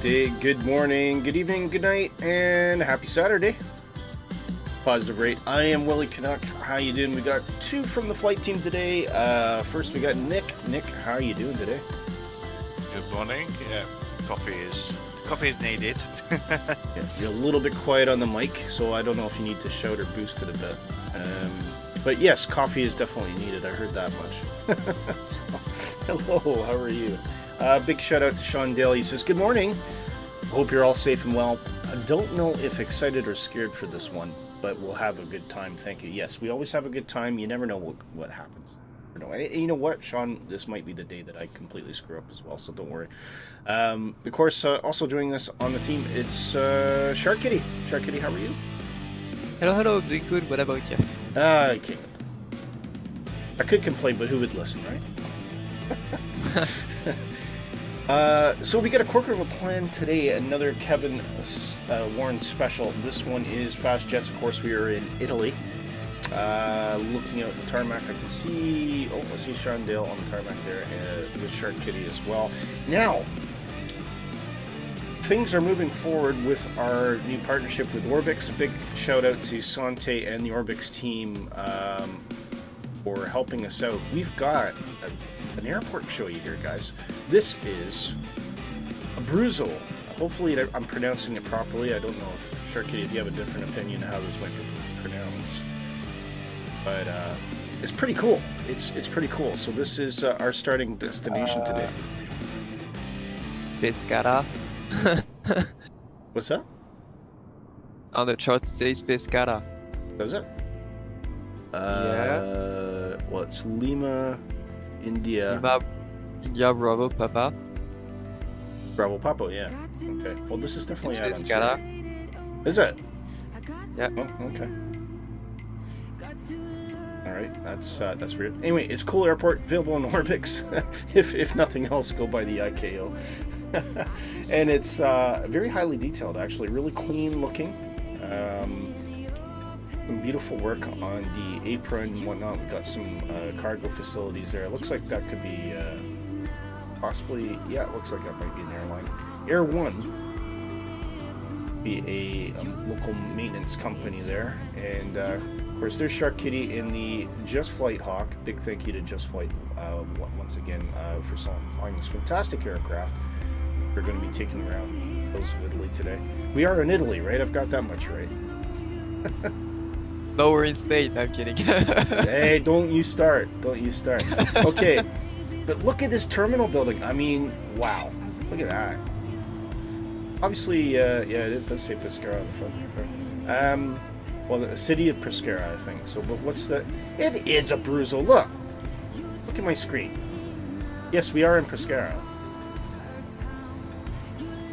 day, good morning, good evening, good night, and happy Saturday. Positive rate. I am Willie Canuck. How you doing? We got two from the flight team today. First we got Nick. Nick, how are you doing today? Good morning. Yeah, coffee is needed. Yeah, you're a little bit quiet on the mic, so I don't know if you need to shout or boost it a bit. But yes, coffee is definitely needed. I heard that much. So, hello, how are you? Big shout out to Sean Dale. He says, good morning. Hope you're all safe and well. I don't know if excited or scared for this one, but we'll have a good time. Thank you. Yes, we always have a good time. You never know what happens. You know what, Sean? This might be the day that I completely screw up as well, so don't worry. Of course, also joining us on the team, it's Shark Kitty. Shark Kitty, how are you? Hello, doing good. What about you? I can't. I could complain, but who would listen, right? So we got a corker of a plan today. Another Kevin Warren special. This one is Fast Jets. Of course, we are in Italy. Looking out the tarmac, I can see. Oh, I see Sean Dale on the tarmac there with Shark Kitty as well. Now, things are moving forward with our new partnership with Orbix. A big shout out to Sante and the Orbix team for helping us out. We've got an airport to show you here, guys. This is Abruzzo. Hopefully I'm pronouncing it properly. I don't know if, Shark Kitty, if you have a different opinion of how this might be pronounced. But it's pretty cool. It's pretty cool. So this is our starting destination today. Pescara. What's that? On the chart it says Pescara. Does it? Yeah. Well, it's Lima, India. Lima, India, Bravo, Papa. Bravo, Papa, yeah. Okay. Well, this is definitely out on Pescara. site. Is it? Yeah. Oh, okay. All right, that's weird. Anyway, it's a cool airport, available in Orbix. if nothing else, go by the IKO. And it's very highly detailed, actually, really clean looking. Some beautiful work on the apron and whatnot. We've got some cargo facilities there. It looks like that could be possibly, yeah, it looks like that might be an airline. Air One be a local maintenance company there, and of course there's Shark Kitty in the Just Flight Hawk. Big thank you to Just Flight once again for flying this fantastic aircraft. We're going to be taking around those of Italy today. We are in Italy, right? I've got that much right. No, we're in Spain. I'm kidding. Hey, don't you start. Don't you start. Okay, but look at this terminal building. I mean, wow. Look at that. Obviously, yeah, it does say Pescara on the front. Well, the city of Pescara, I think. So, but what's the? It is Abruzzo. Look at my screen. Yes, we are in Pescara.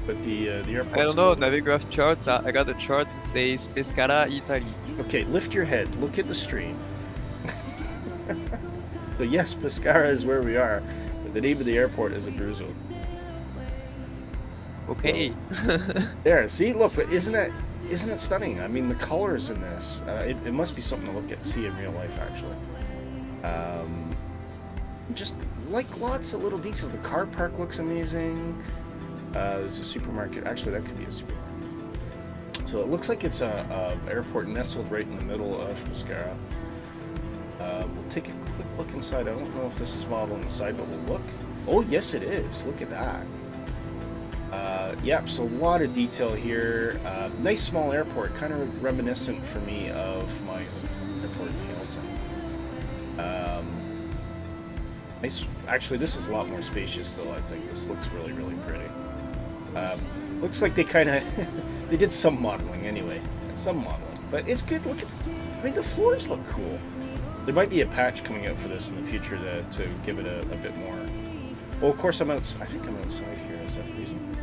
But the airport. I don't know, Navigraph charts. I got the chart that says Pescara, Italy. Okay, lift your head. Look at the stream. So yes, Pescara is where we are, but the name of the airport is Abruzzo. Okay. There, see, look, but isn't it stunning? I mean, the colors in this, it must be something to look at, see in real life, actually. Just like lots of little details. The car park looks amazing. There's a supermarket. Actually, that could be a supermarket. So it looks like it's a airport nestled right in the middle of Pescara. We'll take a quick look inside. I don't know if this is modeled inside, but we'll look. Oh, yes, it is. Look at that. Yep, so a lot of detail here. Nice small airport, kind of reminiscent for me of my home airport in Hamilton. Nice. Actually, this is a lot more spacious, though. I think this looks really, really pretty. Looks like they kind of they did some modeling anyway, but it's good. Look at, I mean, the floors look cool. There might be a patch coming out for this in the future to give it a bit more. Well, of course, I think I'm outside here. Is that the reason?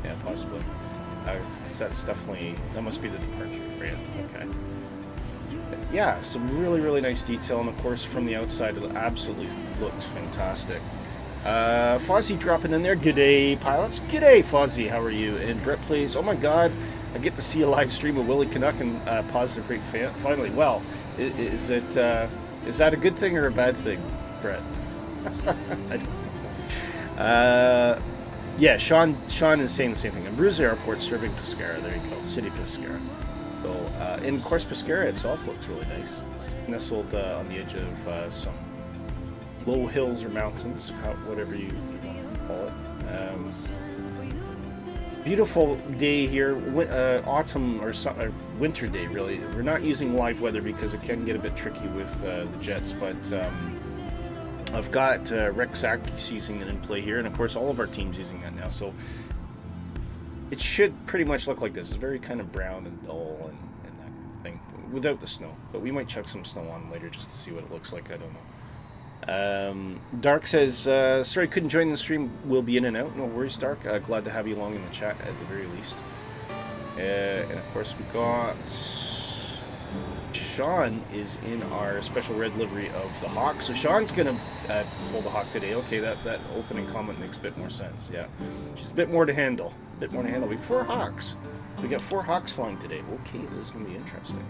Yeah, possibly. Because that's definitely, that must be the departure ramp. Okay. Yeah, some really, really nice detail, and of course, from the outside, it absolutely looks fantastic. Fozzie dropping in there. G'day, pilots. G'day, Fozzie. How are you? And Brett plays. Oh my God, I get to see a live stream of Willie Canuck and Positive Rate finally. Well, is that a good thing or a bad thing, Brett? Yeah, Sean is saying the same thing. Abruzzo Airport serving Pescara. There you go, City Pescara. So, and of course, Pescara itself looks really nice. It's nestled on the edge of some low hills or mountains, whatever you call it. Beautiful day here, autumn or winter day, really. We're not using live weather because it can get a bit tricky with the jets, but I've got Rex using it in play here, and of course all of our teams using that now, so it should pretty much look like this. It's very kind of brown and dull and that kind of thing, without the snow, but we might chuck some snow on later just to see what it looks like. I don't know. Dark says, sorry, couldn't join the stream. We'll be in and out. No worries, Dark. Glad to have you along in the chat at the very least. And of course, we got Sean is in our special red livery of the Hawk. So Sean's gonna pull the Hawk today. Okay, that opening comment makes a bit more sense. Yeah, she's a bit more to handle. A bit more to handle. We have 4 Hawks. We got 4 Hawks flying today. Okay, this is gonna be interesting.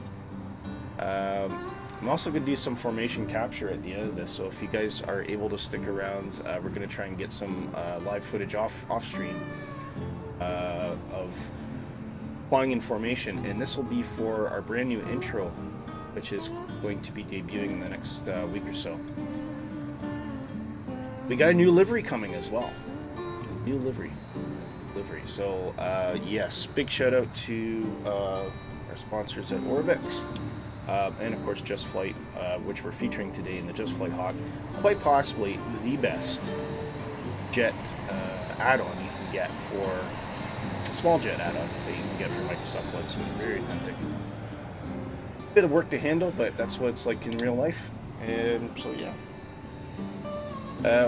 I'm also going to do some formation capture at the end of this, so if you guys are able to stick around, we're going to try and get some live footage off stream of flying in formation, and this will be for our brand new intro, which is going to be debuting in the next week or so. We got a new livery coming as well. New livery. So yes, big shout out to our sponsors at Orbix. And of course Just Flight, which we're featuring today in the Just Flight Hawk. Quite possibly the best jet add-on you can get for small jet add-on that you can get for Microsoft Flight Simulator. Very authentic. Bit of work to handle, but that's what it's like in real life. And so yeah.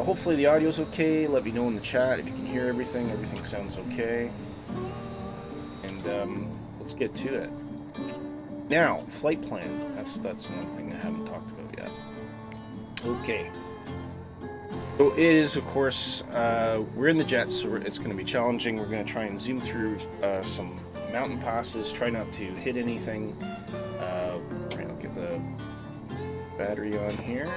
Hopefully the audio's okay. Let me know in the chat if you can hear everything. Everything sounds okay. And let's get to it. Now, flight plan. That's one thing I haven't talked about yet. Okay. So it is, of course, we're in the jets, so it's going to be challenging. We're going to try and zoom through some mountain passes, try not to hit anything. Right, I'll get the battery on here.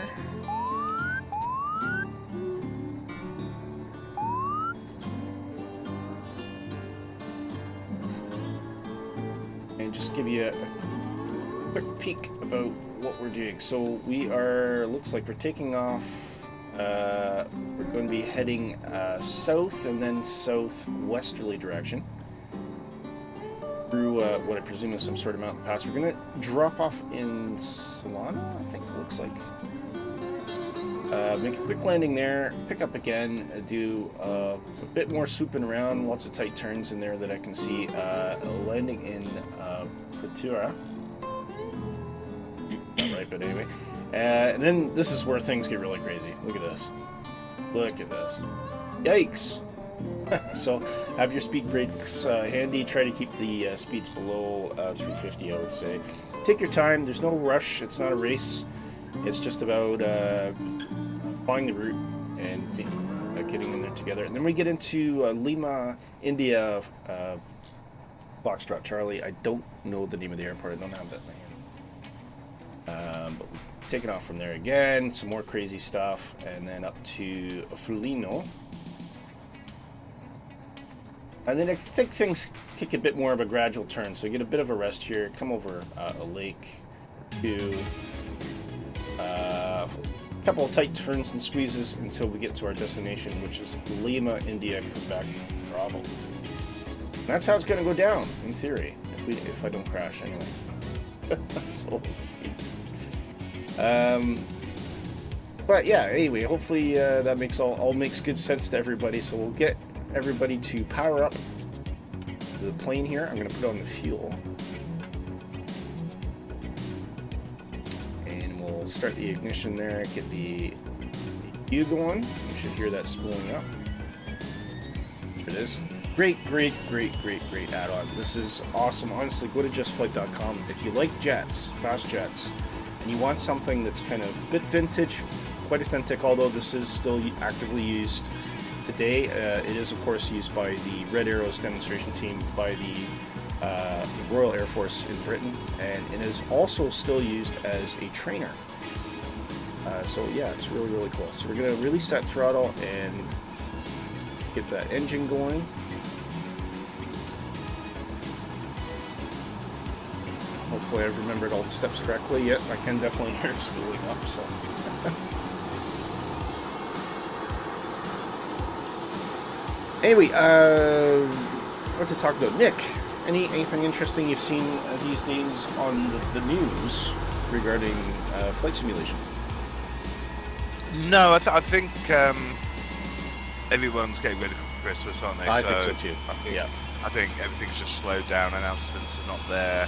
And just give you a quick peek about what we're doing. So we are, looks like we're taking off, we're going to be heading south and then southwesterly direction through what I presume is some sort of mountain pass. We're going to drop off in Solana, I think it looks like. Make a quick landing there, pick up again, do a bit more swooping around, lots of tight turns in there that I can see, landing in Pratura. Not right, but anyway. And then this is where things get really crazy. Look at this. Look at this. Yikes! So have your speed brakes handy. Try to keep the speeds below 350, I would say. Take your time. There's no rush. It's not a race. It's just about flying the route and getting in there together. And then we get into Lima, India, Foxtrot Charlie. I don't know the name of the airport. I don't have that name. But we've taken off from there again. Some more crazy stuff. And then up to Friulino. And then I think things take a bit more of a gradual turn. So you get a bit of a rest here. Come over a lake to a couple of tight turns and squeezes until we get to our destination, which is Lima, India, Quebec, Bravo. And that's how it's going to go down, in theory, if I don't crash anyway. So we'll see. But yeah, anyway, hopefully that makes all makes good sense to everybody. So we'll get everybody to power up the plane here. I'm going to put on the fuel. And we'll start the ignition there, get the U going. You should hear that spooling up. There it is. Great add-on. This is awesome. Honestly, go to justflight.com. If you like jets, fast jets, and you want something that's kind of a bit vintage, quite authentic, although this is still actively used today. It is, of course, used by the Red Arrows demonstration team by the Royal Air Force in Britain, and it is also still used as a trainer. So yeah, it's really cool. So we're going to release that throttle and get that engine going. Hopefully I've remembered all the steps correctly. Yep, I can definitely hear it spooling up, so. Anyway, what to talk about? Nick, anything interesting you've seen these days on the news regarding flight simulation? No, I think everyone's getting ready for Christmas, aren't they? I think so too. I think everything's just slowed down. Announcements are not there.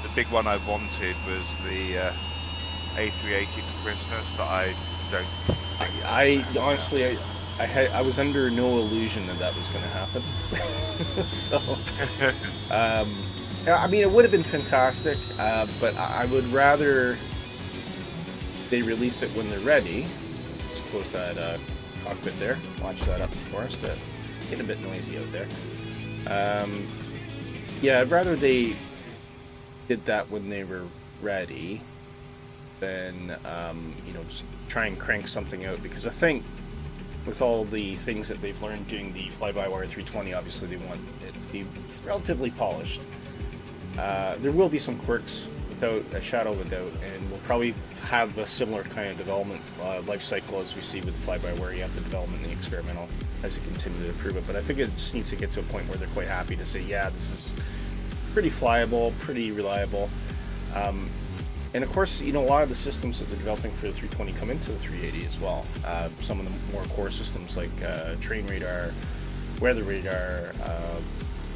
The big one I wanted was the A380 for Christmas, but I don't. I honestly, I was under no illusion that was going to happen. So, I mean, it would have been fantastic, but I would rather they release it when they're ready. Let's close that cockpit there. Watch that up for us. To get a bit noisy out there. Yeah, I'd rather they did that when they were ready than just try and crank something out, because I think with all the things that they've learned doing the fly-by-wire 320, obviously they want it to be relatively polished. There will be some quirks without a shadow of a doubt, and we'll probably have a similar kind of development life cycle as we see with fly-by-wire. You have the development and the experimental as you continue to improve it, but I think it just needs to get to a point where they're quite happy to say, yeah, this is pretty flyable, pretty reliable. And of course, a lot of the systems that they're developing for the 320 come into the 380 as well. Some of the more core systems like train radar, weather radar,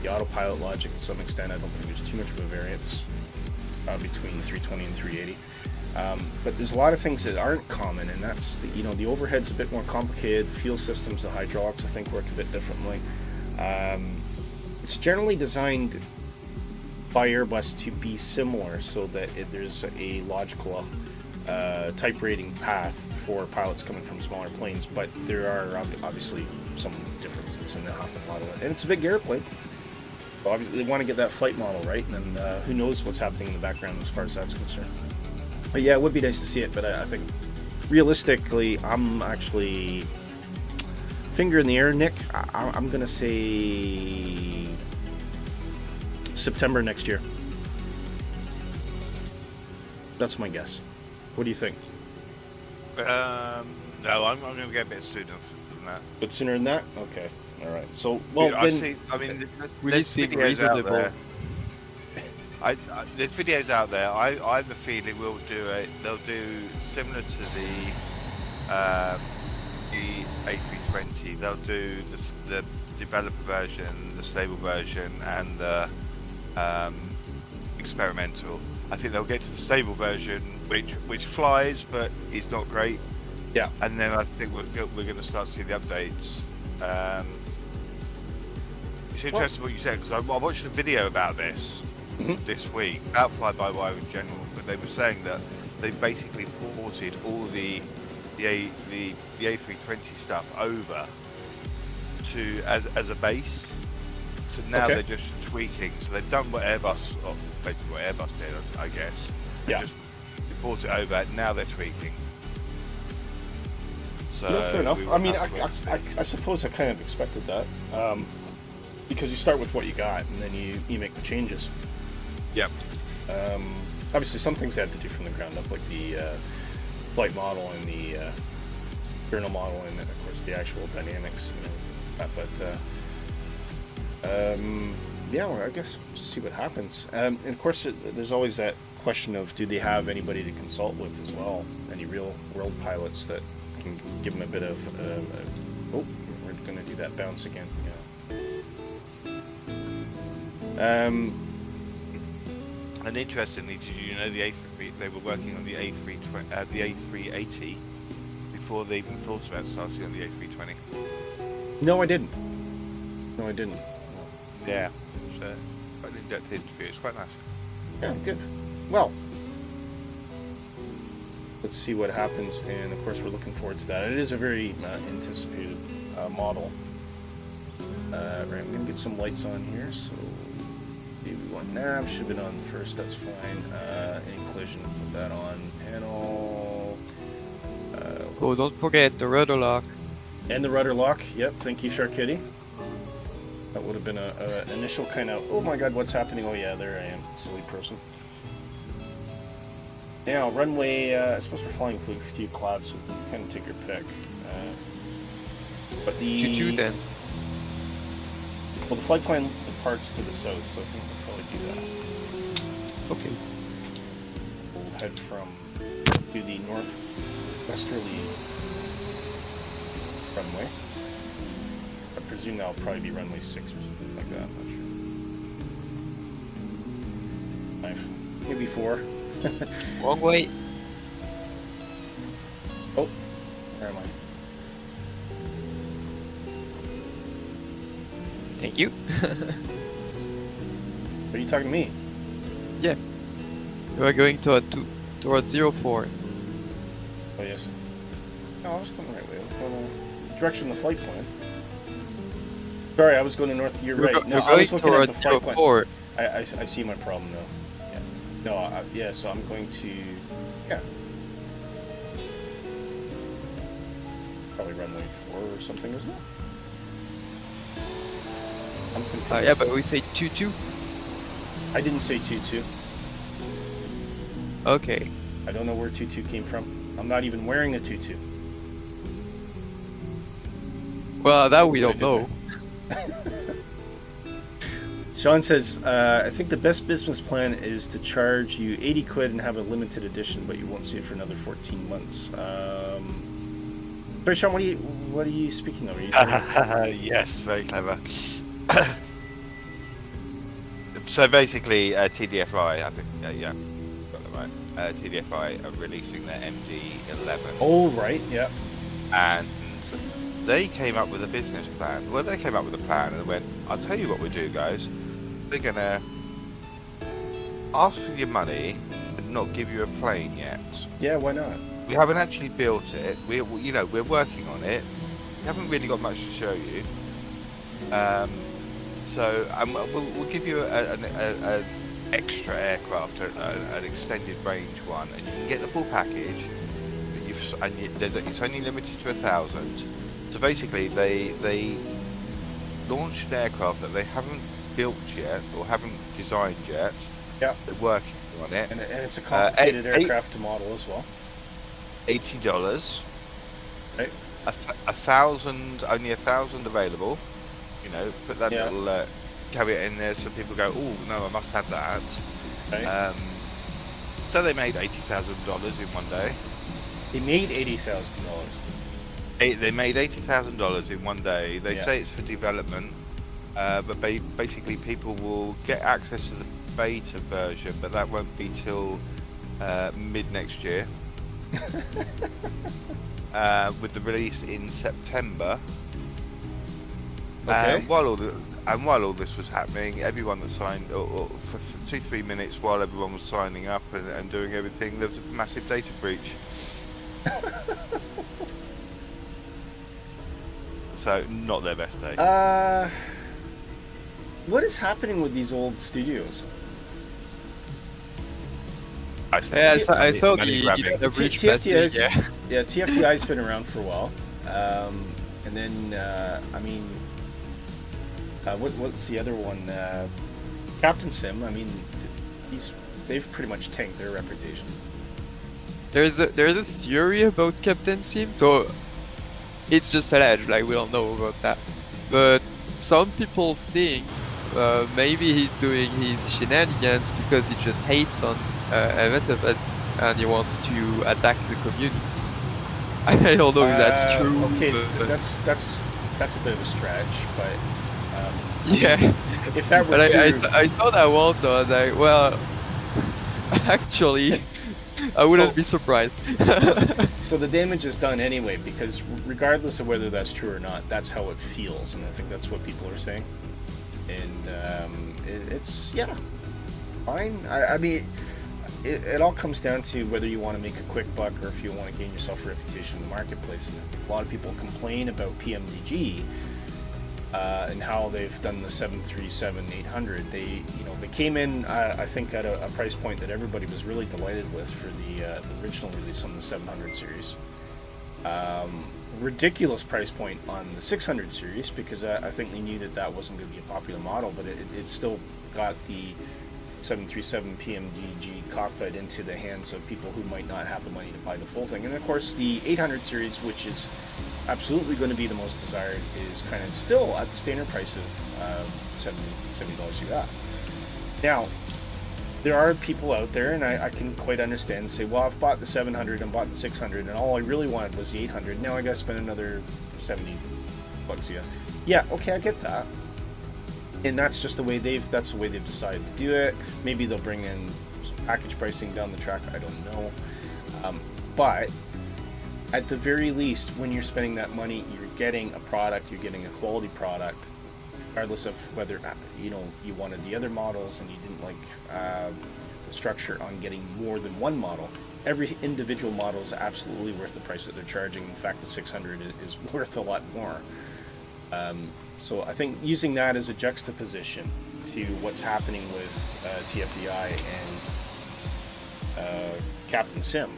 the autopilot logic to some extent. I don't think there's too much of a variance between the 320 and 380. But there's a lot of things that aren't common, and that's the overhead's a bit more complicated. The fuel systems, the hydraulics, I think work a bit differently. It's generally designed by Airbus to be similar, so that there's a logical type rating path for pilots coming from smaller planes, but there are obviously some differences, and they'll have to model it. And it's a big airplane, so obviously they want to get that flight model right, and who knows what's happening in the background as far as that's concerned. But yeah, it would be nice to see it, but I think realistically, I'm actually finger in the air, Nick. I'm gonna say September next year. That's my guess. What do you think? No, I'm going to get a bit sooner than that. A bit sooner than that? Okay. All right. So, well, then... there's videos out there. There's videos out there. I have a feeling they'll do similar to the A320. They'll do the developer version, the stable version, and the experimental. I think they'll get to the stable version, which flies, but is not great. Yeah. And then I think we're going to start to see the updates. It's interesting what you said, because I watched a video about this this week, about fly-by-wire in general, but they were saying that they basically ported all the A320 stuff over to as a base. So now they're just tweaking. So they've done what Airbus, or basically what Airbus did, I guess. They just port it over. Now they're tweaking. So fair enough. I mean, I suppose I kind of expected that, because you start with what you got, and then you make the changes. Yep. Obviously, some things they had to do from the ground up, like the flight model and the kernel model, and of course the actual dynamics. Yeah, well, I guess just see what happens. And of course, there's always that question of, do they have anybody to consult with as well? Any real world pilots that can give them a bit of oh, we're going to do that bounce again. Yeah. And interestingly, did you know they were working on the A380 before they even thought about starting on the A320? No, I didn't. Yeah, it's quite an in-depth interview. It's quite nice. Yeah, good. Well, let's see what happens, and of course we're looking forward to that. It is a very anticipated model. Right, I'm going to get some lights on here, so maybe one nav should have been on first, that's fine. Any collision, put that on. Panel. Oh, don't forget the rudder lock. And the rudder lock. Yep, thank you, Shark Kitty. That would have been a initial kind of, oh my god, what's happening? Oh yeah, there I am, silly person. Now, runway, I suppose we're flying through a few clouds, so you can kind of take your pick. But the... 2-2 then. Well, the flight plan departs to the south, so I think we'll probably do that. Okay. We'll head from to the northwesterly runway. I presume that'll probably be runway 6 or something like that, I'm not sure. 5. Maybe 4. Wrong way. Oh, where am I? Thank you. Are you talking to me? Yeah. We are going towards 04. Oh, yes. No, I was going the right way. I was going the direction of the flight plan. Sorry, I was going to north. You're right. No, I was looking at the flight plan. 04. I see my problem now. Yeah. No, yeah, so I'm going to... Yeah. Probably runway 4 or something, isn't it? I'm confused. Yeah, but we say 2-2. I didn't say 2-2. Okay. I don't know where 2-2 came from. I'm not even wearing a 2-2. Well, that we don't know. Sean says, I think the best business plan is to charge you 80 quid and have a limited edition, but you won't see it for another 14 months. But Sean, what are you speaking of? Are you yes, very clever. So basically, TDFI, I think, yeah, got that right. TDFI are releasing their MD-11. Oh, right, yeah. And they came up with a business plan. Well, they came up with a plan and went, I'll tell you what we do, guys. We're going to ask for your money and not give you a plane yet. Yeah, why not? We haven't actually built it. We're working on it. We haven't really got much to show you. So we'll give you an extra aircraft, an extended range one, and you can get the full package. It's only limited to 1,000. So basically, they launched an aircraft that they haven't built yet or haven't designed yet. Yeah. They're working on it. And it's a complicated aircraft to model as well. $80. Right. 1,000, only 1,000 available. You know, put that little caveat in there so people go, oh no, I must have that. Right. So they made $80,000 in one day. They made $80,000. They made $80,000 in one day. They say it's for development, but basically people will get access to the beta version, but that won't be till mid next year. With the release in September. Okay. While all this was happening, everyone that signed, or for 2-3 minutes while everyone was signing up and doing everything, there was a massive data breach. So not their best day. What is happening with these old studios? I saw the breach TFTI's, message, yeah, TFTI's been around for a while, and then I mean, what's the other one? Captain Sim. I mean, they've pretty much tanked their reputation. There's a theory about Captain Sim, so it's just alleged, like we don't know about that. But some people think maybe he's doing his shenanigans because he just hates on MSFS and he wants to attack the community. I don't know if that's true. Okay, but that's a bit of a stretch, but yeah. If that were but true, I saw that once, so I was like, well, actually, I wouldn't be surprised. So the damage is done anyway, because regardless of whether that's true or not, that's how it feels, and I think that's what people are saying. And it's fine. I mean, it all comes down to whether you want to make a quick buck or if you want to gain yourself a reputation in the marketplace. And I think a lot of people complain about PMDG and how they've done the 737-800. They came in, I think, at a price point that everybody was really delighted with for the original release on the 700 series. Ridiculous price point on the 600 series, because I think they knew that that wasn't going to be a popular model, but it still got the 737 PMDG cockpit into the hands of people who might not have the money to buy the full thing. And of course, the 800 series, which is absolutely going to be the most desired, is kind of still at the standard price of $70 US. Now, there are people out there, and I can quite understand, and say, well, I've bought the 700 and bought the 600, and all I really wanted was the 800. Now I got to spend another $70 US. Yeah, okay, I get that. And that's just the way they've decided to do it. Maybe they'll bring in package pricing down the track. I don't know. But at the very least, when you're spending that money, you're getting a product. You're getting a quality product, regardless of whether you wanted the other models and you didn't like the structure on getting more than one model. Every individual model is absolutely worth the price that they're charging. In fact, the 600 is worth a lot more. So I think using that as a juxtaposition to what's happening with TFDI and Captain Sim,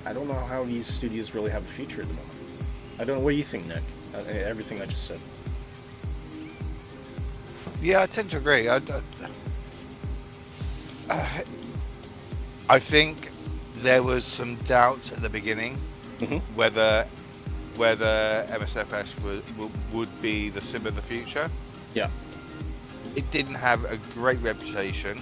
I don't know how these studios really have a future at the moment. I don't know. What do you think, Nick? Everything I just said. Yeah, I tend to agree. I think there was some doubt at the beginning whether MSFS would be the sim of the future. Yeah. It didn't have a great reputation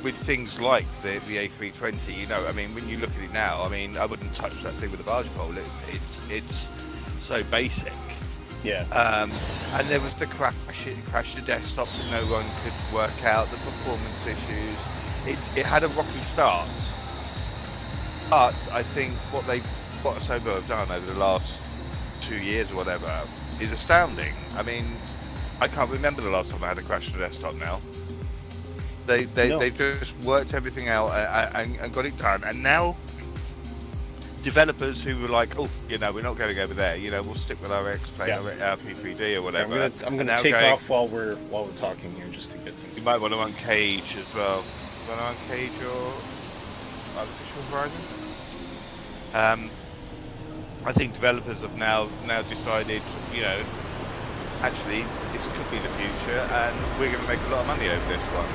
with things like the A320. You know, I mean, when you look at it now, I mean, I wouldn't touch that thing with a barge pole. It's so basic. Yeah. And there was the crash the desktop that no one could work out, the performance issues. It had a rocky start. But I think what Asobo have done over the last 2 years or whatever is astounding. I mean, I can't remember the last time I had a crash to desktop now. They've just worked everything out and got it done. And now developers who were like, oh, you know, we're not going over there. You know, we'll stick with our X-Plane, our P3D or whatever. I'm going to take off while we're talking here just to get things. You might want to uncage as well. You want to uncage your artificial horizon? I think developers have now decided, you know, actually this could be the future, and we're going to make a lot of money over this one.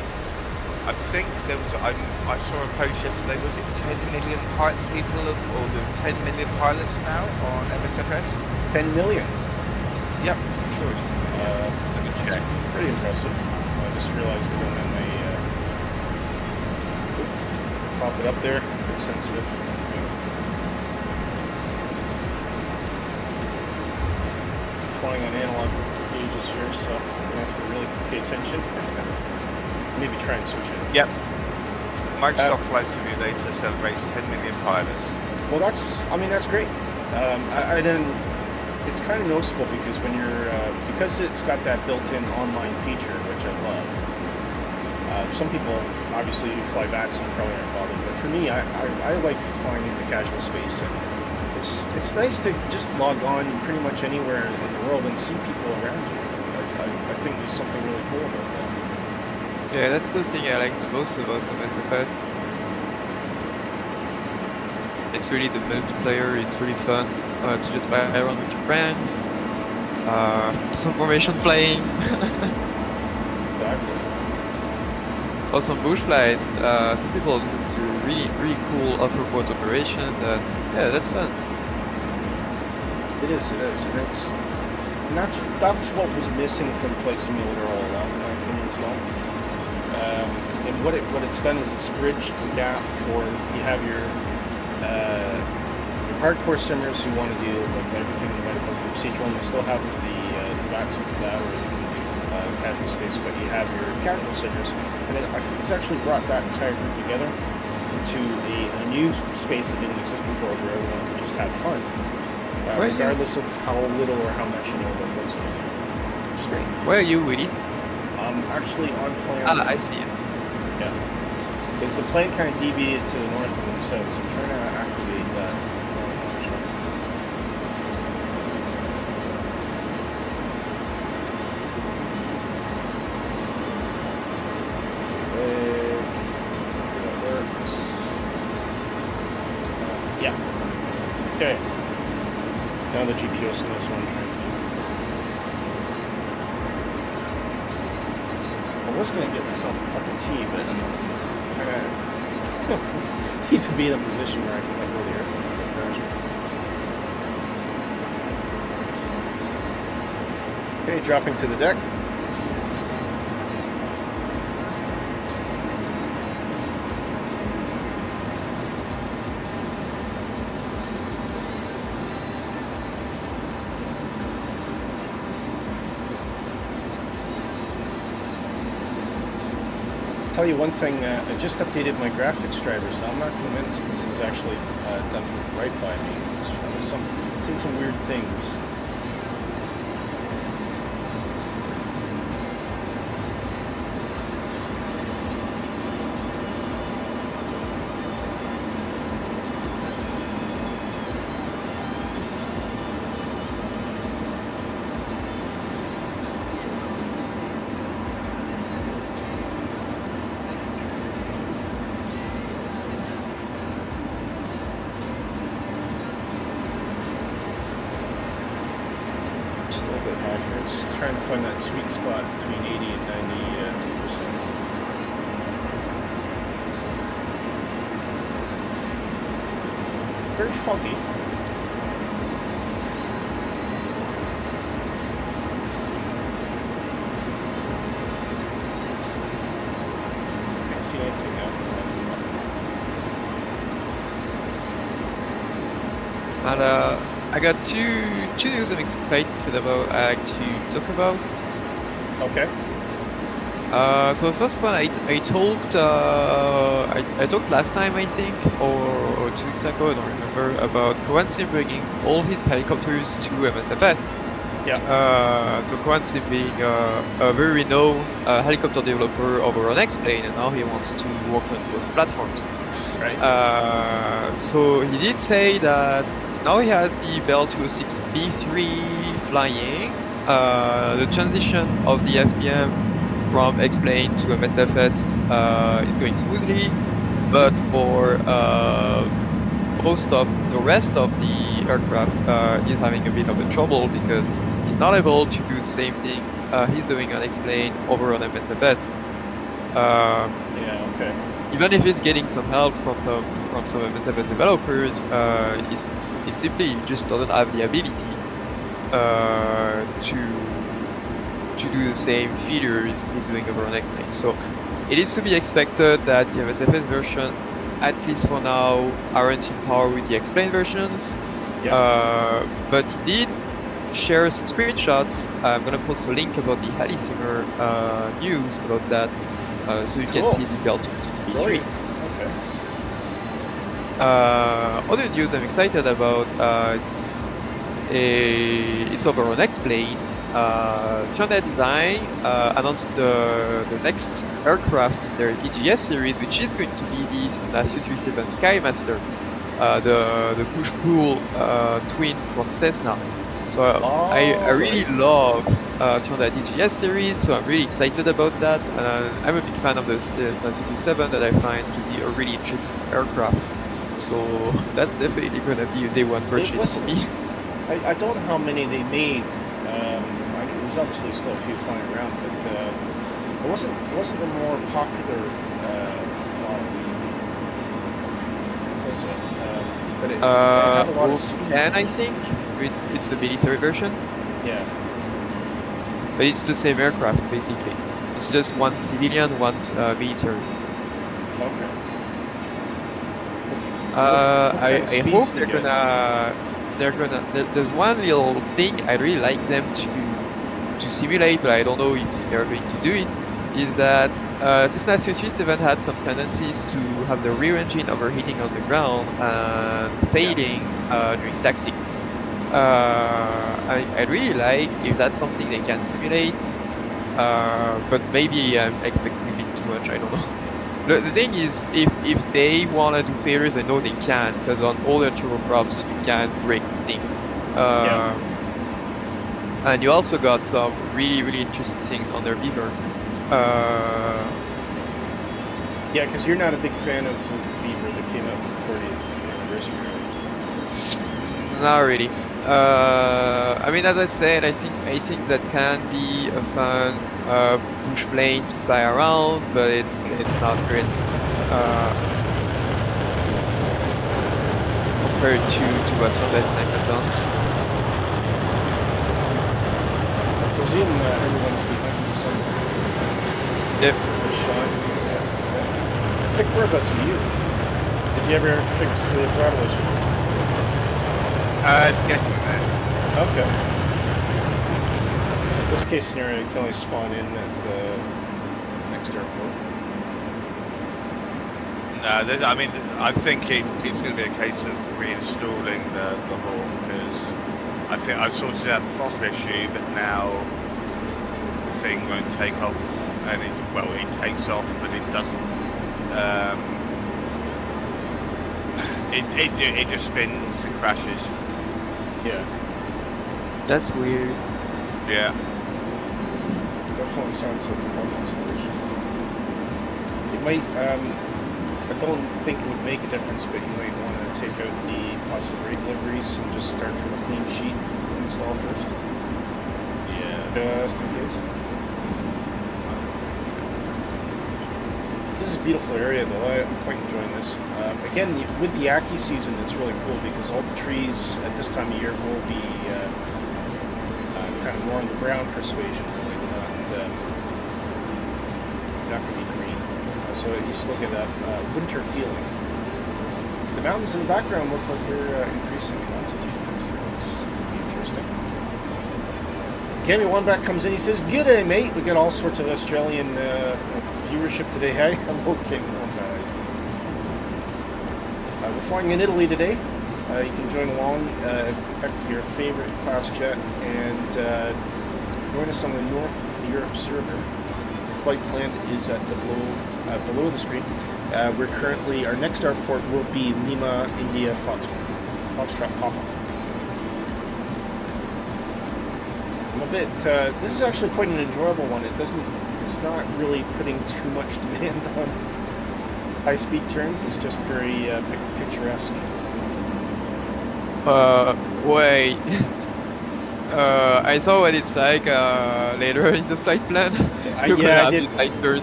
I think there was I saw a post yesterday. Was it 10 million people, or the 10 million pilots now on MSFS? 10 million. Yep, sure. Let me check. Pretty impressive. I just realized it when I pop it up there. It's sensitive. Flying on analog gauges here, so I'm gonna have to really pay attention. Maybe try and switch it. Yep. Microsoft Flight Simulator celebrates 10 million pilots. Well, that's great. I didn't. It's kind of noticeable because when you're because it's got that built-in online feature, which I love. Some people obviously fly VATS and probably aren't bothered, but for me, I like flying into casual space, and it's nice to just log on pretty much anywhere in the world and see people around you. I think there's something really cool about that. Yeah, that's the thing I like the most about MSFS. It's really the multiplayer, it's really fun to just fly around with your friends, some formation flying. Exactly. Or some bush flights, some people do really cool off-road operation, and yeah, that's fun. It is, and that's what was missing from Flight Simulator all along, in my opinion, as well. And what it's done is it's bridged the gap for you have your hardcore simmers who want to do like everything in the medical procedural, and they still have the vaccine for that, or you can do casual space, but you have your casual simmers, and I think it's actually brought that entire group together into a new space that didn't exist before, where everyone could just have fun, regardless of how little or how much you know about Flight Simulator, which is great. Where are you, Willie? Actually on plan. Ah, I see it. Yeah. Because the plane kind of deviated to the north and the south, so I'm trying to activate that. That works. Yeah. Okay. Now the GPS knows what I'm trying to do. I was going to get myself a cup of tea, but I need to be in a position where I can go to the airport. Okay, dropping to the deck. Tell you one thing, I just updated my graphics drivers, and I'm not convinced this is actually done right by me. I've seen some weird things. Trying to find that sweet spot between 80 and 90%. Very foggy. Can't see anything now. And I got two news I'm excited about. I like to talk about. Okay. So the first one I talked I talked last time I think or 2 weeks ago, I don't remember, about Kowansim bringing all his helicopters to MSFS. Yeah. So Kowansim being a very renowned helicopter developer over on X-Plane, and now he wants to work on both platforms. Right. So he did say that now he has the Bell 206 B3 flying. The transition of the FDM from X-Plane to MSFS is going smoothly, but for most of the rest of the aircraft, he's having a bit of a trouble because he's not able to do the same thing he's doing on X-Plane over on MSFS. Yeah. Okay. Even if he's getting some help from some MSFS developers, he simply just doesn't have the ability to do the same features he's doing over on X-Plane. So it is to be expected that the MSFS version, at least for now, aren't in power with the X-Plane versions. Yeah. But he did share some screenshots. I'm gonna post a link about the Helisimmer news about that, so you can see the Bell 206B3. Okay. Other news I'm excited about, it's over on X-Plane. Hyundai Design announced the next aircraft in their DGS series, which is going to be the Cessna C37 Skymaster, the push-pull twin from Cessna. So I really love Hyundai DGS series, so I'm really excited about that. I'm a big fan of the Cessna C37 that I find to be a really interesting aircraft. So that's definitely going to be a day one purchase for me. I don't know how many they made. There's obviously still a few flying around, but it wasn't the more popular model. Was it? But it had a lot of speed. 10, I think. It's the military version. Yeah. But it's the same aircraft basically. It's just one civilian, one military. Okay. I hope they're gonna. There's one little thing I'd really like them to simulate, but I don't know if they're going to do it. Is that Cessna C37 had some tendencies to have the rear engine overheating on the ground and failing during taxi. I'd really like if that's something they can simulate, but maybe I'm expecting a bit too much. I don't know. The thing is, if they want to do failures, I know they can, because on all their turboprops you can break the thing. And you also got some really interesting things on their Beaver. Yeah, because you're not a big fan of the Beaver that came out on the 40th anniversary. Not really. I mean, as I said, I think that can be a fun bush plane to fly around, but it's not great compared to what Sunday Time has done. I presume everyone's behind the sun. Yep. Shot. Yeah. Pick whereabouts are you? Did you ever fix the throttle issue? It's getting there. Okay. Worst case scenario, you can always spawn in at the next airport. No, I mean, I think it's going to be a case of reinstalling the Hawk, because I think I sorted out the throttle issue, but now the thing won't take off, and it takes off, but it doesn't. It just spins and crashes. Yeah. That's weird. Yeah. Definitely sounds like a permanent solution. It might, I don't think it would make a difference, but you might want to take out the positive rate liveries and just start from a clean sheet install first. Yeah. Just in case. This is a beautiful area though, I'm quite enjoying this. Again, with the Aki season, it's really cool because all the trees at this time of year will be kind of more on the brown persuasion, really, not going to be green. So you still get that winter feeling. The mountains in the background look like they're increasing in altitude, so it's interesting. Cammy Oneback comes in, he says, "G'day, mate. We got all sorts of Australian viewership today. Hey, hello, Cammy Oneback. We're flying in Italy today. You can join along, pick your favorite fast jet, and join us on the North Europe server. Flight plan is at below the screen. We're currently, our next airport will be Lima, India, Foxtrot Papa. This is actually quite an enjoyable one. It's not really putting too much demand on high-speed turns. It's just very picturesque. Wait. I saw what it's like later in the flight plan. I did.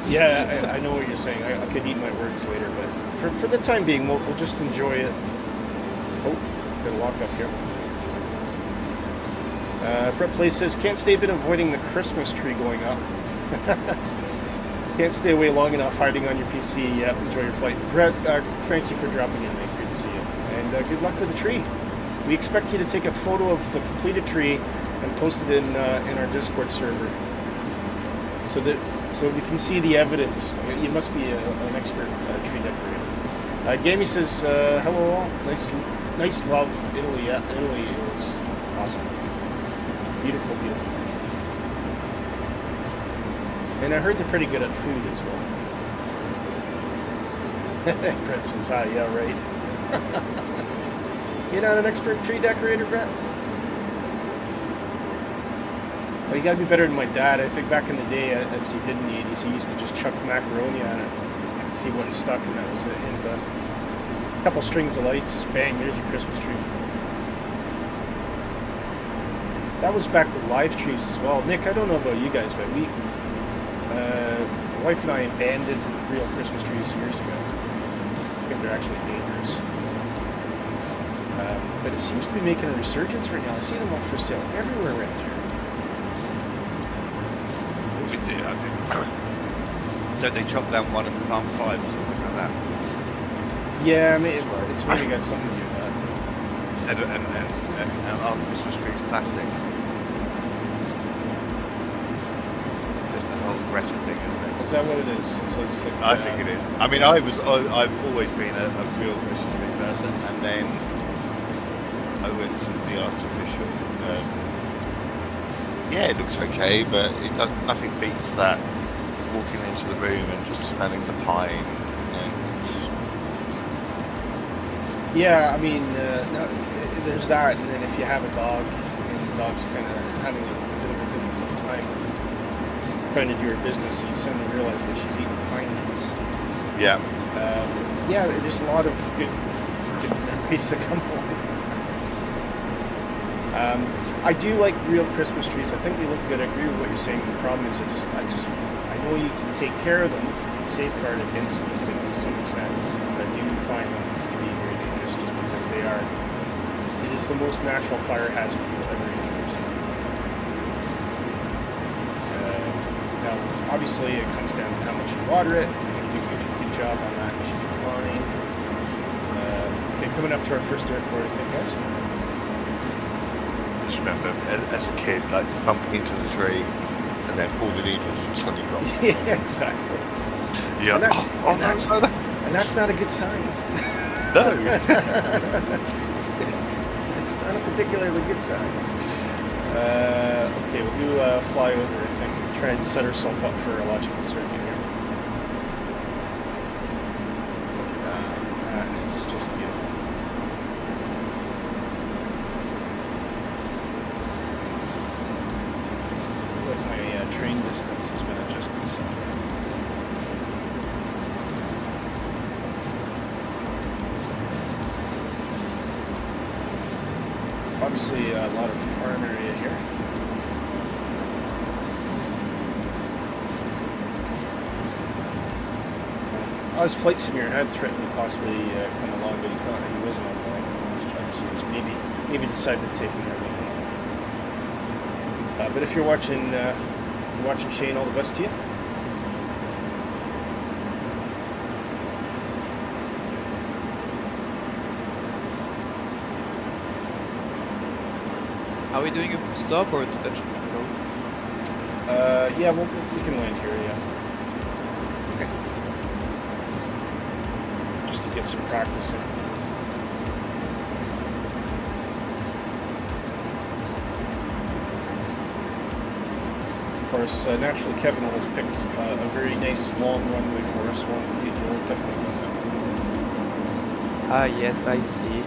Yeah, I know what you're saying. I could eat my words later, but for the time being, we'll just enjoy it. Oh, got a lock up here. Brett Play says, "Can't stay been avoiding the Christmas tree going up. Can't stay away long enough hiding on your PC. Yeah, enjoy your flight." Brett, thank you for dropping in, mate. Great to see you. And good luck with the tree. We expect you to take a photo of the completed tree and post it in our Discord server, so we can see the evidence. You must be an expert tree decorator. Gamey says, "Hello all. Nice love, Italy. Yeah, Italy is awesome. Beautiful, beautiful country. And I heard they're pretty good at food as well." Brett says, "Hi, yeah, right." You're not an expert tree decorator, Brett? Well, you gotta be better than my dad. I think back in the day, as he did in the 80s, he used to just chuck macaroni at it. He wasn't stuck, and that was it. And a couple strings of lights, bang, there's your Christmas tree. That was back with live trees as well. Nick, I don't know about you guys, but my wife and I abandoned real Christmas trees years ago. I think they're actually dangerous. But it seems to be making a resurgence right now. I see them up for sale everywhere around here. What is it? I think. Don't they chop down one and plant five or something like that? Yeah, I mean, it's maybe got something to do with that. Instead of and our Christmas trees plastic. Just the whole Greta thing, isn't it? Is that what it is? So it's like, I think it is. I mean, I've always been a real Christmas tree person, and then I went to the artificial. Yeah, it looks okay, but it does, nothing beats that walking into the room and just smelling the pine. And yeah, I mean, no, there's that, and then if you have a dog, and the dog's kind of having a bit of a difficult time trying to do her business, and you suddenly realize that she's eating pine needles. yeah, yeah, there's a lot of good memories that come along. I do like real Christmas trees. I think they look good. I agree with what you're saying. The problem is I know you can take care of them, safeguard against these things to some extent, but I do find them to be very dangerous just because it is the most natural fire hazard you will ever introduce. Now, obviously, it comes down to how much you water it. If you do a good job on that, you should be fine. Okay, coming up to our first airport, I think, guys. Remember, as a kid, like bumping into the tree and then all the needles suddenly drop. Yeah, exactly. Yeah. And that's not a good sign. No. It's not a particularly good sign. Okay, we'll do a flyover, I think. Try and set ourselves up for a logical circuit here. That is just beautiful. Train distance has been adjusted. So. Obviously, a lot of farm area here. As Flight Simulator had threatened to possibly come along, but he's not. He wasn't on the line. I was trying to see this. Maybe decided to take him there. But if you're watching Shane, all the best to you. Are we doing a full stop or a touch? No. Yeah, we can land here, yeah. Okay. Just to get some practice in. Of course, naturally Kevin will have picked a very nice long runway for us. We'll definitely do that. Ah, yes, I see it.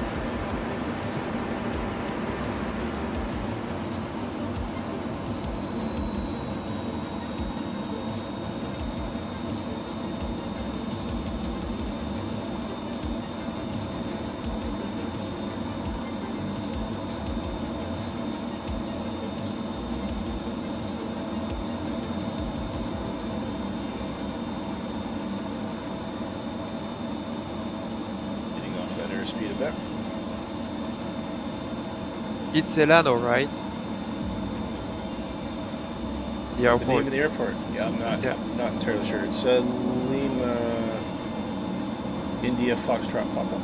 Speed a bit. It's Elano, right? The airport. The name of the airport? Yeah, I'm not entirely sure. It's Lima, India, Foxtrot, Papa.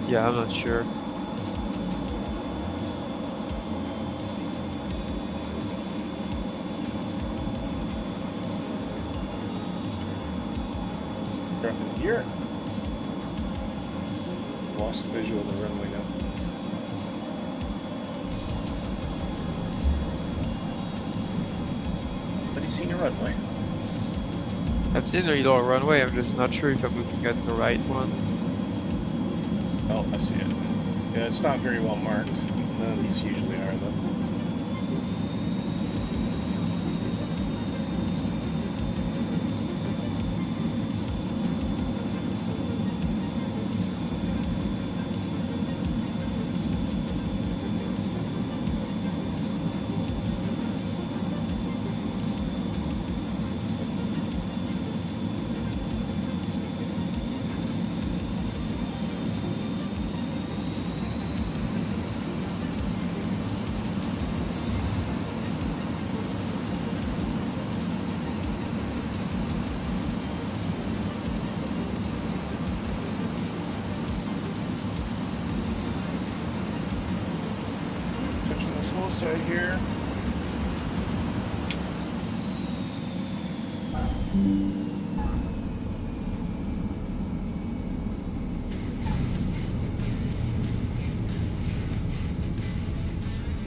Yeah, I'm not sure. Drop in gear. Lost the visual of the runway now. Have you seen a runway? I've seen a little runway, I'm just not sure if I'm looking at the right one. Oh, I see it. Yeah, it's not very well marked. None of these usually are, though. Side here.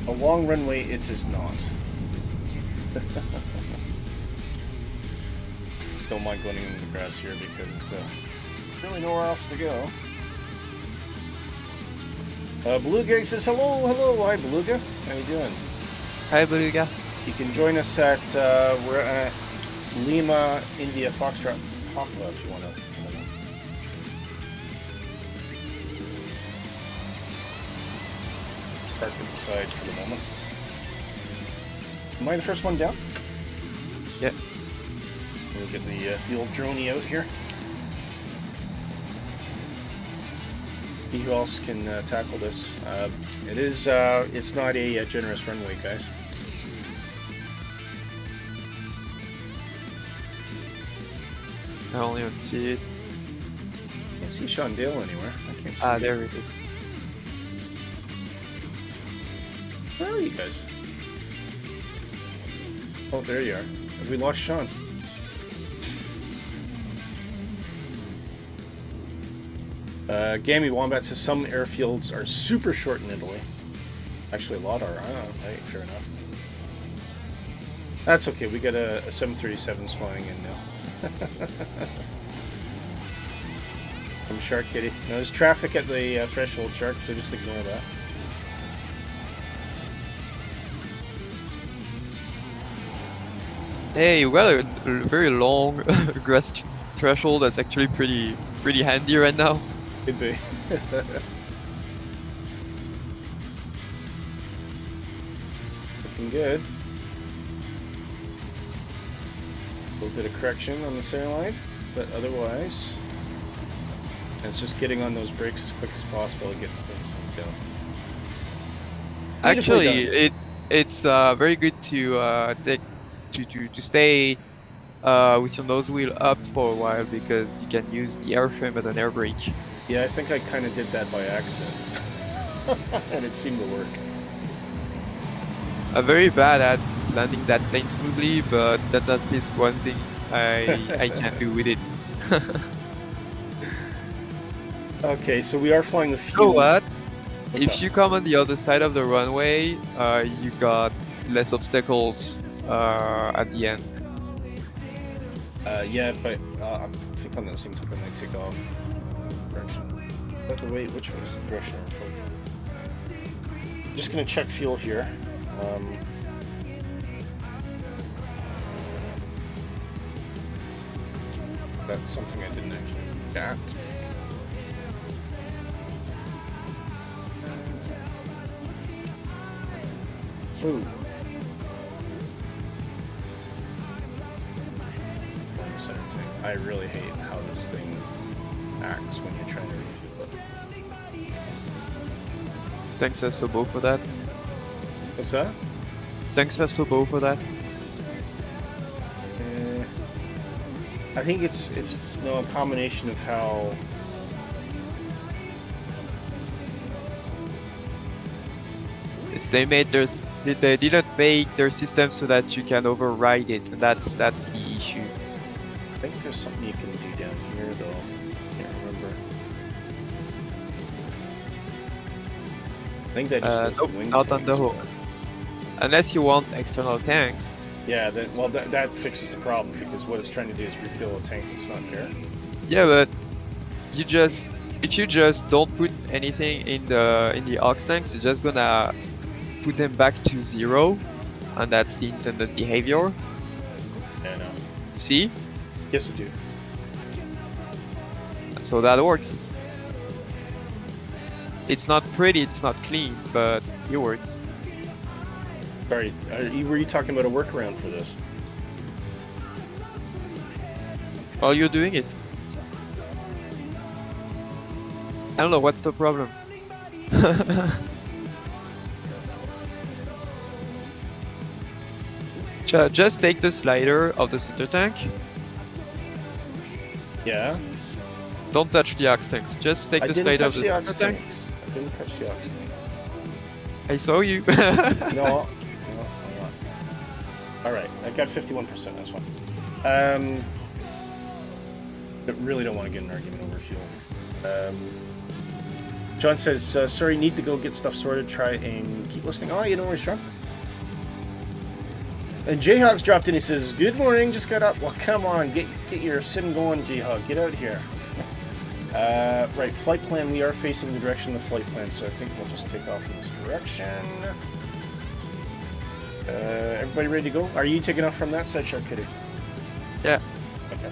A long runway it is not. Don't mind going in the grass here because there's really nowhere else to go. Beluga says hello, hello. Hi, Beluga. How you doing? Hi, Beluga. You can join us at we're at Lima, India, Foxtrot, Papa if you want to. Park inside for the moment. Am I the first one down? Yeah. We'll get the old droney out here. See who else can tackle this. It's not a generous runway, guys. I only don't see it. Can't see Sean Dale anywhere. I can't see. There it is. Where are you guys? Oh, there you are. Have we lost Sean? Gammy Wombat says some airfields are super short in Italy. Actually, a lot are. I don't know. Hey, fair enough. That's okay. We got a 737 spawning in now. From Shark Kitty. No, there's traffic at the threshold, Shark, so just ignore that. Hey, you got a very long grass threshold that's actually pretty handy right now. Could be. Looking good. A little bit of correction on the center line, but otherwise, it's just getting on those brakes as quick as possible and getting things down. Actually, it's very good to stay with your nose wheel up for a while because you can use the airframe as an air brake. Yeah, I think I kind of did that by accident, and it seemed to work. I'm very bad at landing that plane smoothly, but that's at least one thing I can do with it. Okay, so we are flying the You fuel. know what? What's If up? you come on the other side of the runway, you got less obstacles at the end. Yeah, but I think on that same token I take off direction. But the way, which was the direction I'm focused? Just gonna check fuel here. That's something I didn't actually. Yeah. Ooh. I really hate how this thing acts when you're trying to refuel it. Thanks Asobo for that. What's that? Thanks Asobo for that. I think it's a combination of how They didn't make their system so that you can override it, and that's the issue. I think there's something you can do down here though. Can't remember. I think that just does Nope, the wing not thing on the as hook. well. Unless you want external tanks. Yeah, that fixes the problem because what it's trying to do is refill a tank that's not there. Yeah, but if you just don't put anything in the ox tanks, you're just gonna put them back to 0, and that's the intended behavior. Yeah, I know. See? Yes, I do. So that works. It's not pretty, it's not clean, but it works. Sorry, were you talking about a workaround for this? While you're doing it. I don't know, what's the problem? Just take the slider of the center tank. Yeah. Don't touch the ox tanks. Just take the slider of the center tank. I didn't touch the ox tanks. I saw you. No. Alright, I got 51%, that's fine. But really don't want to get an argument over fuel. John says, sorry, need to go get stuff sorted, try and keep listening. Oh, you know where he's from? And Jayhawk's dropped in, he says, good morning, just got up. Well, come on, get your sim going, Jayhawk, get out here. Right, flight plan. We are facing the direction of the flight plan, so I think we'll just take off in this direction. Everybody ready to go? Are you taking off from that side, Shark Kitty? Yeah. Okay.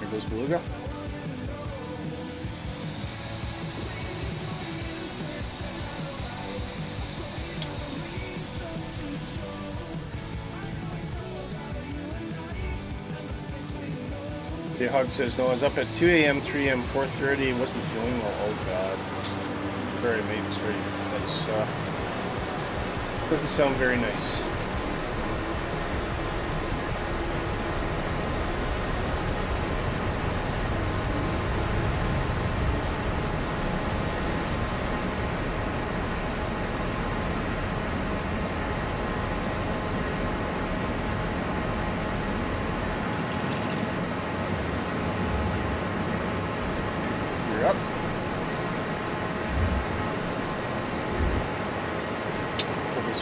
Here goes Beluga. Hog says, no, I was up at 2 a.m., 3 a.m., 4:30, wasn't feeling well. Oh, God. Very late, it's very, that's, doesn't sound very nice.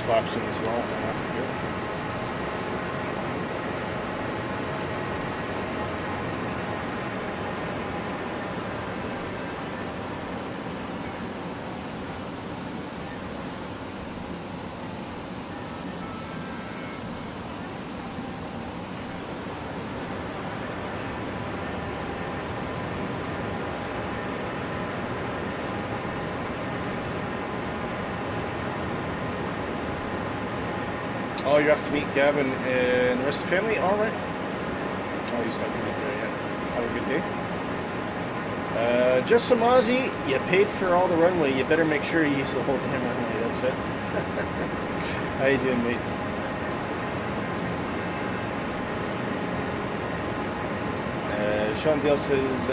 Flaps in as well. Oh, you have to meet Gavin and the rest of the family? All right. Oh, he's not going to be there yet. Have a good day. Just some Aussie. You paid for all the runway. You better make sure you use the whole damn runway. That's it. How you doing, mate? Sean Dale says,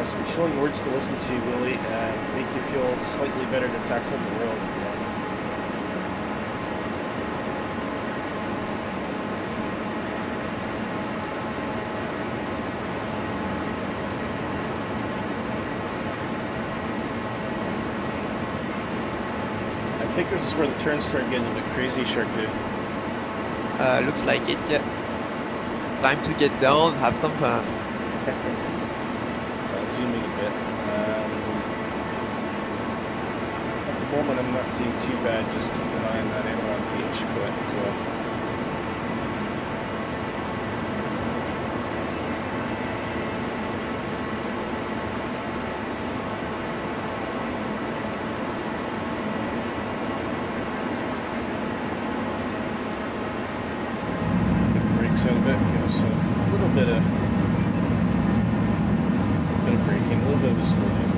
some showing words to listen to, Willie, make you feel slightly better to tackle the world. I think this is where the turns start getting a bit crazy, Shark Dude. Looks like it, yeah. Time to get down, have some fun. Zooming a bit. At the moment, I'm not doing too bad, just keep an eye on that N1 page, but brakes out a bit, give us a little bit of braking, a little bit of a slow down.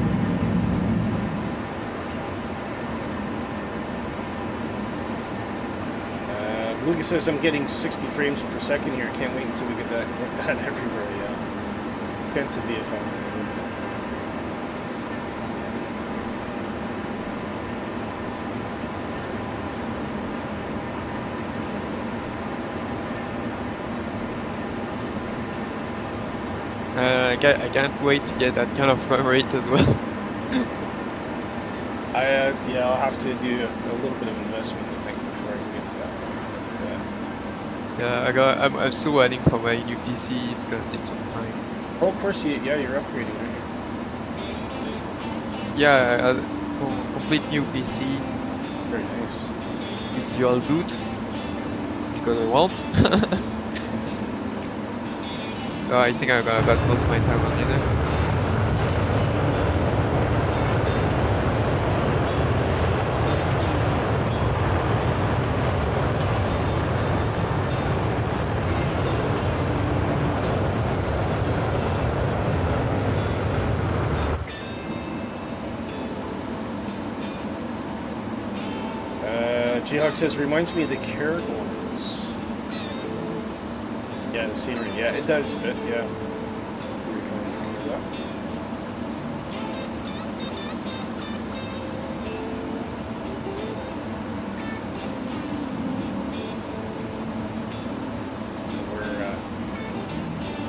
Lucas says I'm getting 60 frames per second here. Can't wait until we get that everywhere. Yeah, depends if be fun. I can't wait to get that kind of frame rate as well. Yeah, I'll have to do a little bit of investment, I think, before I can get to that. Yeah, I'm still waiting for my new PC. It's gonna take some time. Oh, of course, you're upgrading, aren't you? Yeah, complete new PC. Very nice. With dual boot because I want. I think I'm gonna pass most of my time on Linux. Jihawk says, reminds me of the Caragors. Yeah, the scenery. Yeah, it does a bit, yeah. Where are you coming from with that?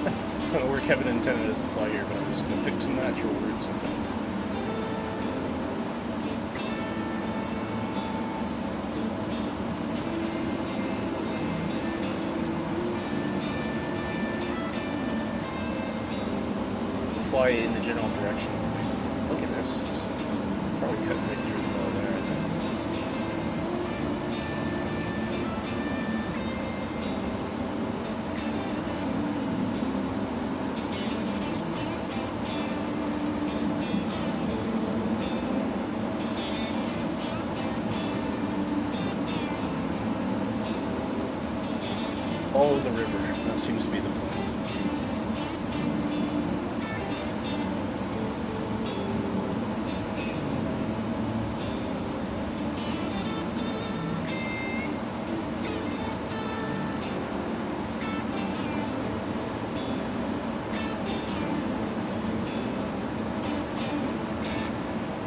I don't know where Kevin intended us to fly here, but I'm just going to pick some natural routes, I think. fly in the general direction. Look at this. Just probably cutting right through the middle there, I think. Follow the river. That seems to be the plan.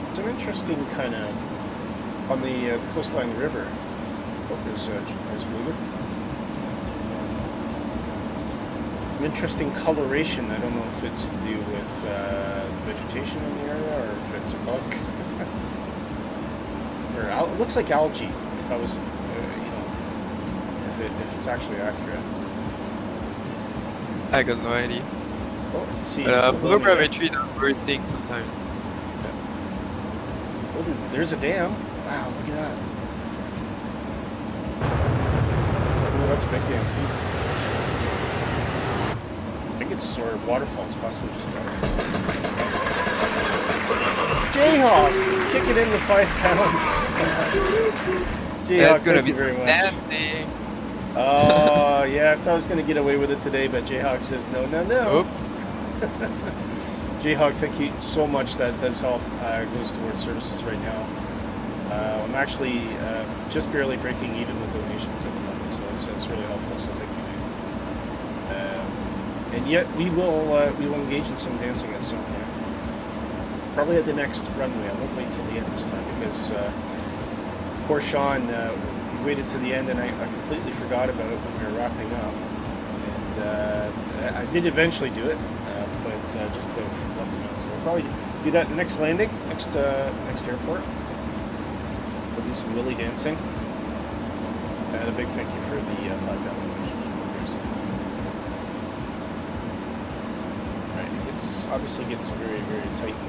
It's an interesting kind of on the coastline river. Oh, there's movement. An interesting coloration. I don't know if it's to do with vegetation in the area or if it's a bug. Or it looks like algae. If I was, if it's actually accurate. I got no idea. Oh, see. Photogrammetry does weird things sometimes. Okay. Oh, there's a dam. Wow, look at that. Oh, that's a big dam too. Or waterfalls, possibly just Jayhawk, kick it into 5 pounds. Jayhawk, thank you very much. Oh, yeah, I thought I was going to get away with it today, but Jayhawk says no, no, no. Jayhawk, thank you so much. That does help. Goes towards services right now. I'm actually just barely breaking even with donations at the moment, so it's really helpful. So thank you. And yet we will engage in some dancing at some point. Probably at the next runway. I won't wait till the end this time because poor Sean waited to the end and I completely forgot about it when we were wrapping up. And I did eventually do it, but just about left it out. So we'll probably do that in the next landing, next airport. We'll do some Willy dancing. And a big thank you for the $5 donations. Obviously gets very, very tight in here.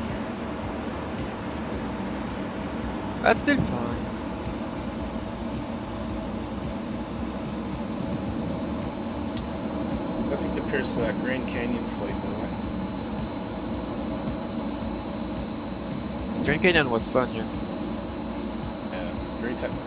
That's still fine. Nothing compares to that Grand Canyon flight, though. Grand Canyon was fun, yeah. Yeah, very technical.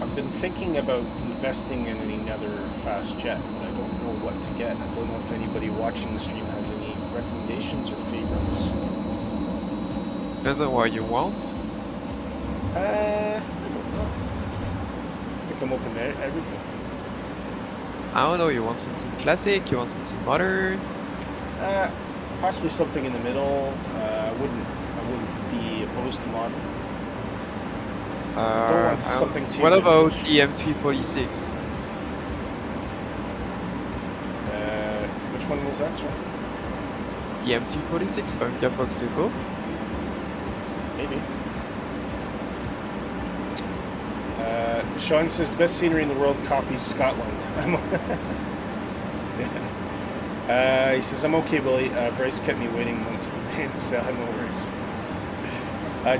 I've been thinking about investing in another fast jet, but I don't know what to get. I don't know if anybody watching the stream has any recommendations or favorites. Depends on what you want. I don't know. I think I'm open to everything. I don't know, you want something classic, you want something modern? Possibly something in the middle. I wouldn't be opposed to modern. What about the M346? Which one was that, sir? The M346 from Fox Echo? Maybe. Sean says the best scenery in the world copies Scotland. Yeah. He says, I'm okay, Willie. Bryce kept me waiting months to dance. No worries.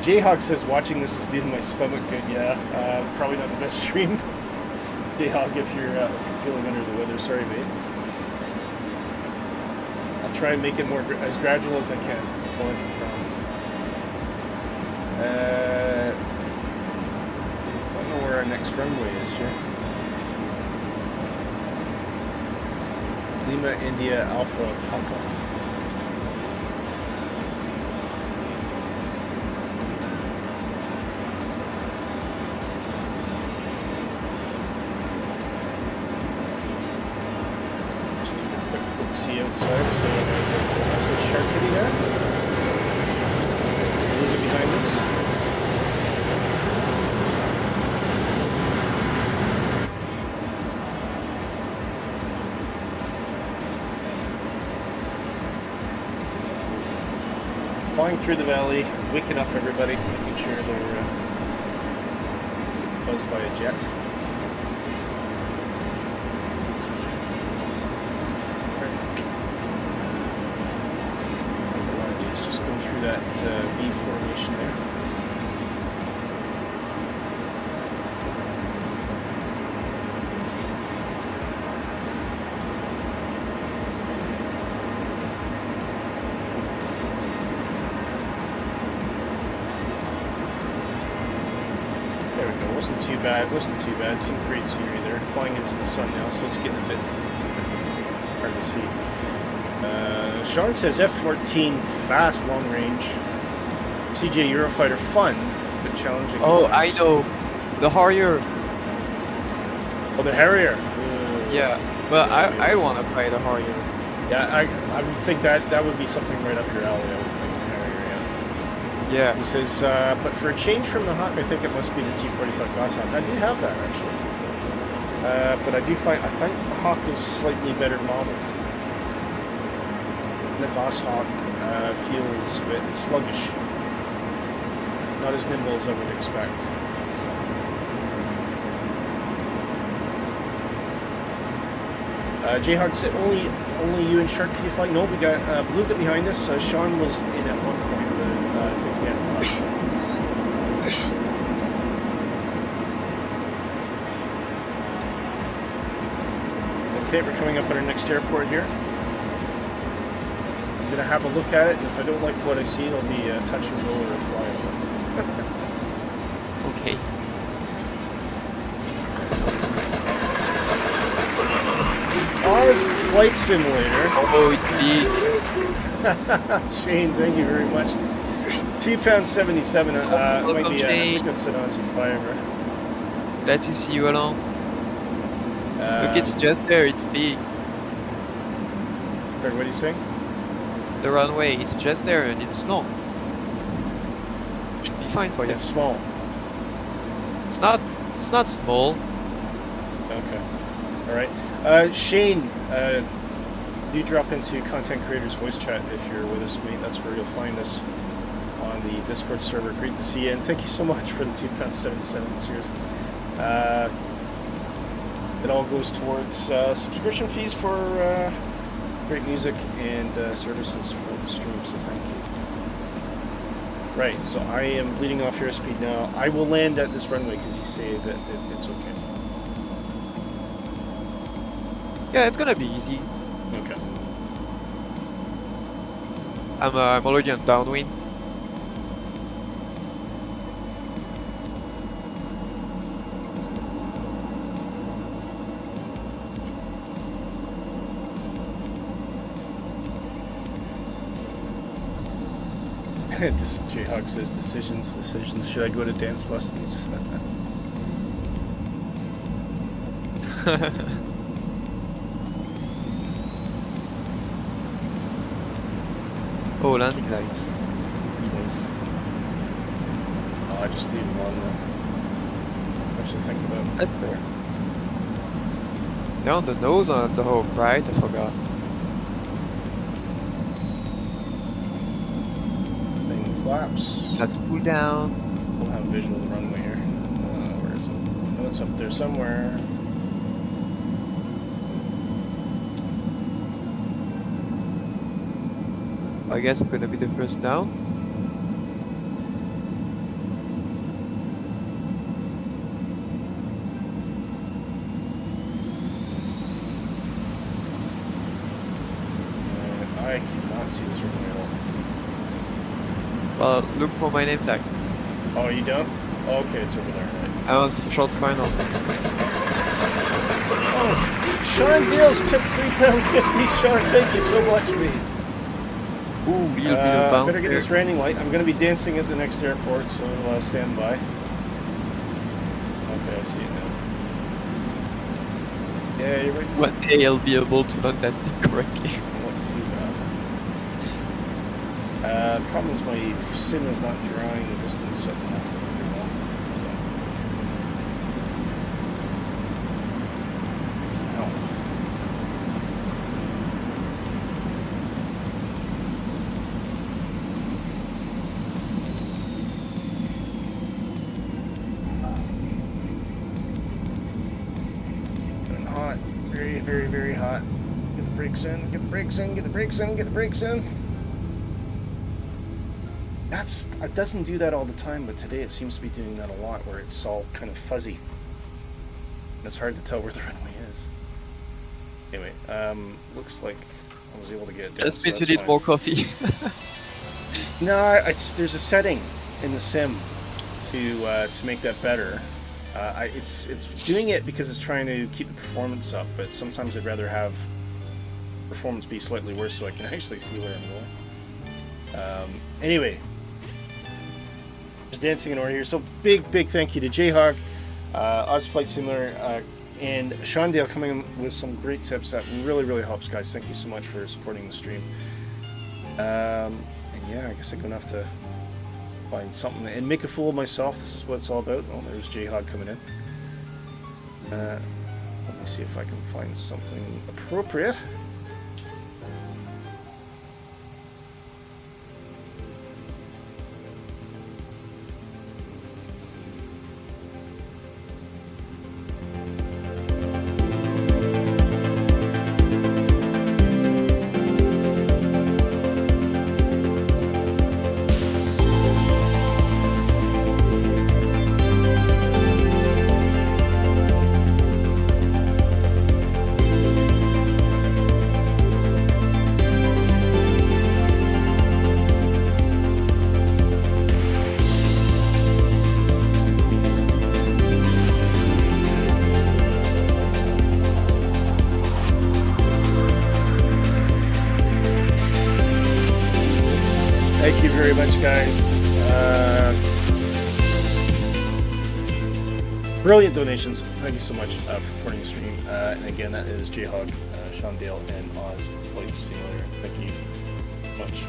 Jayhawk says, watching this is doing my stomach good. Yeah, probably not the best stream. Jayhawk, if you're feeling under the weather, sorry, mate. I'll try and make it more as gradual as I can. That's all I can promise. I don't know where our next runway is here. Lima, India, Alpha, Papa. See outside, so that's a shark kitty there. A little bit behind us. flying through the valley, waking up everybody, making sure they're buzzed by a jet. Let's just go through that V formation there. Wasn't too bad, wasn't too bad. Some great scenery there. Flying into the sun now, so it's getting a bit hard to see. Sean says F-14 fast, long range. CJ Eurofighter fun, but challenging. Oh, I know. The Harrier. Oh, the Harrier. Yeah, but I want to fly the Harrier. Yeah, I would think that would be something right up your alley. I would think the Harrier. Yeah. He says, but for a change from the Hawk, I think it must be the T-45 Goshawk. I do have that actually, but I think the Hawk is slightly better modeled. The Goshawk feels a bit sluggish, not as nimble as I would expect. Jayhawk said, only you and Shark can you fly? No, we got Blue Bit behind us. Sean was in at one point, but I think we had Okay, we're coming up at our next airport here. I'm gonna have a look at it, and if I don't like what I see, it'll be a touch and go or a fly over. Okay. Oz Flight Simulator. Oh, it's big. Shane, thank you very much. £2.77. Might be, I think it's an Aussie Fiver. Glad to see you along. Look, it's just there. It's big. What are you saying? The runway is just there, and it's small. Should be fine for you. It's small. It's not. It's not small. Okay. All right. Shane, do drop into Content Creators Voice Chat if you're with us, mate. That's where you'll find us on the Discord server. Great to see you, and thank you so much for the £2.77. Cheers. It all goes towards subscription fees for great music and services for the stream, so thank you. Right, so I am bleeding off airspeed now. I will land at this runway because you say that it's okay. Yeah, it's gonna be easy. Okay. I'm already on downwind. This Jayhawk says decisions. Should I go to dance lessons? Oh, landing lights. Nice. Oh, I just leave them on there. What should I think about? That's fair. They're on the nose on the hook, right? I forgot. Flaps. Let's cool down. We'll have a visual of the runway here. Where is it? Oh, it's up there somewhere. I guess I'm gonna be the first down. I cannot see this runway at all. Well, look for my name tag. Oh, you don't? Oh, okay, it's over there, right? I want short final. Oh, Sean Dale's tip £3.50. Sean, thank you so much, mate. Ooh, little bit of bounce better get there. this landing light. I'm going to be dancing at the next airport, so stand by. Okay, I see it now. Yeah, you're right. One day I'll be able to land that thing correctly. Not too bad. Problem is my sim is not drawing the distance up enough. very, very, very hot. Get the brakes in, get the brakes in, get the brakes in, get the brakes in. It doesn't do that all the time, but today it seems to be doing that a lot, where it's all kind of fuzzy. And it's hard to tell where the runway is. Anyway, looks like I was able to get it down. Just means you need more coffee. No, there's a setting in the sim to make that better. It's doing it because it's trying to keep the performance up, but sometimes I'd rather have performance be slightly worse so I can actually see where I'm going. Anyway, just dancing in order here. So big thank you to Jayhawk, Oz Flight Simulator, and Shondale coming in with some great tips that really helps, guys. Thank you so much for supporting the stream. And yeah, I guess I'm gonna have to find something and make a fool of myself. This is what it's all about. Oh, there's Jayhawk coming in. Let me see if I can find something appropriate. Thank you very much, guys. Brilliant donations. Thank you so much for supporting the stream. And again, that is Jayhawk, Shondale, and Oz Flight Simulator. Thank you so much.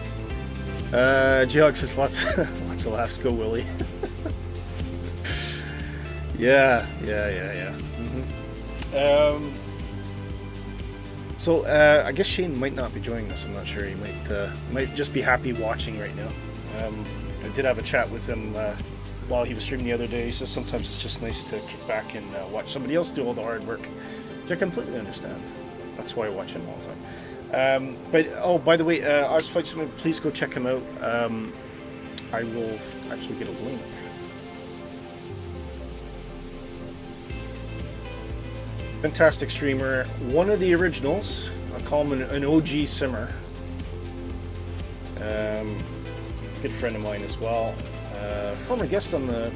Jayhawk says lots of laughs. Go Willie. Yeah. Mm-hmm. So I guess Shane might not be joining us. I'm not sure. He might just be happy watching right now. I did have a chat with him while he was streaming the other day. He says sometimes it's just nice to kick back and watch somebody else do all the hard work, which I completely understand. That's why I watch him all the time. But oh, by the way, Oz Flight Simulator, please go check him out. I will actually get a link. Fantastic streamer, one of the originals. I call him an OG simmer. Good friend of mine as well. Former guest on the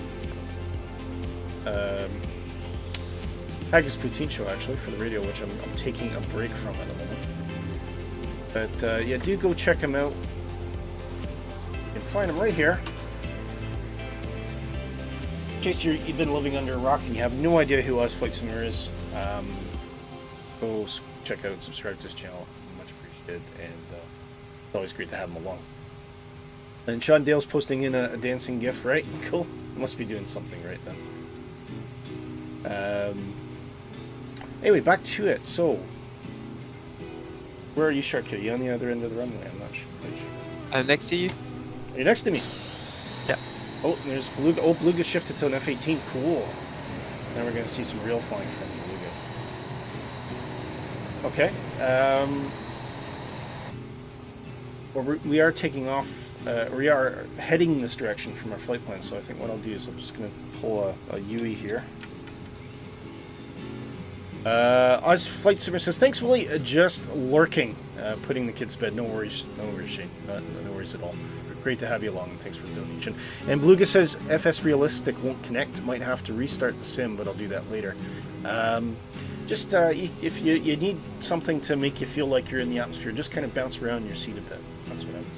Haggis Poutine show, actually, for the radio, which I'm taking a break from at the moment. But yeah, do go check him out. You can find him right here. In case you've been living under a rock and you have no idea who Oz Flight Simulator is, go check out and subscribe to this channel. Much appreciated, and it's always great to have him along. And Sean Dale's posting in a dancing gif, right? Cool. Must be doing something right then. Anyway, back to it. So, where are you, Shark Kid? Are you on the other end of the runway? I'm not sure. I'm next to you. Are you next to me? Yeah. Oh, there's Beluga. Oh, Beluga shifted to an F-18. Cool. Now we're going to see some real flying from Beluga. Okay. Well, we are taking off. We are heading this direction from our flight plan. So I think what I'll do is I'm just going to pull a UE here. Oz Flight Simmer says, thanks, Willie. Just lurking, putting the kids to bed. No worries, Shane. No worries at all. Great to have you along, and thanks for the donation. And Beluga says FS Realistic won't connect. Might have to restart the sim, but I'll do that later. Just if you need something to make you feel like you're in the atmosphere, just kind of bounce around your seat a bit. That's what I would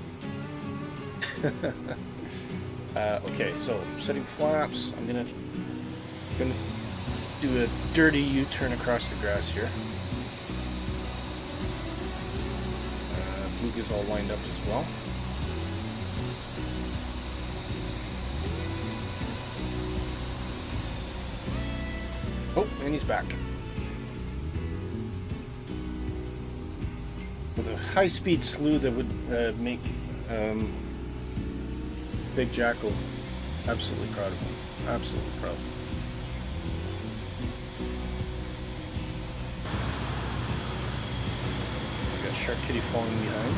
say. Okay, so setting flaps. I'm gonna do a dirty U-turn across the grass here. Beluga's all lined up as well. Oh, and he's back. With a high-speed slew that would make Big Jackal absolutely proud of him. Absolutely proud. Shark Kitty falling behind.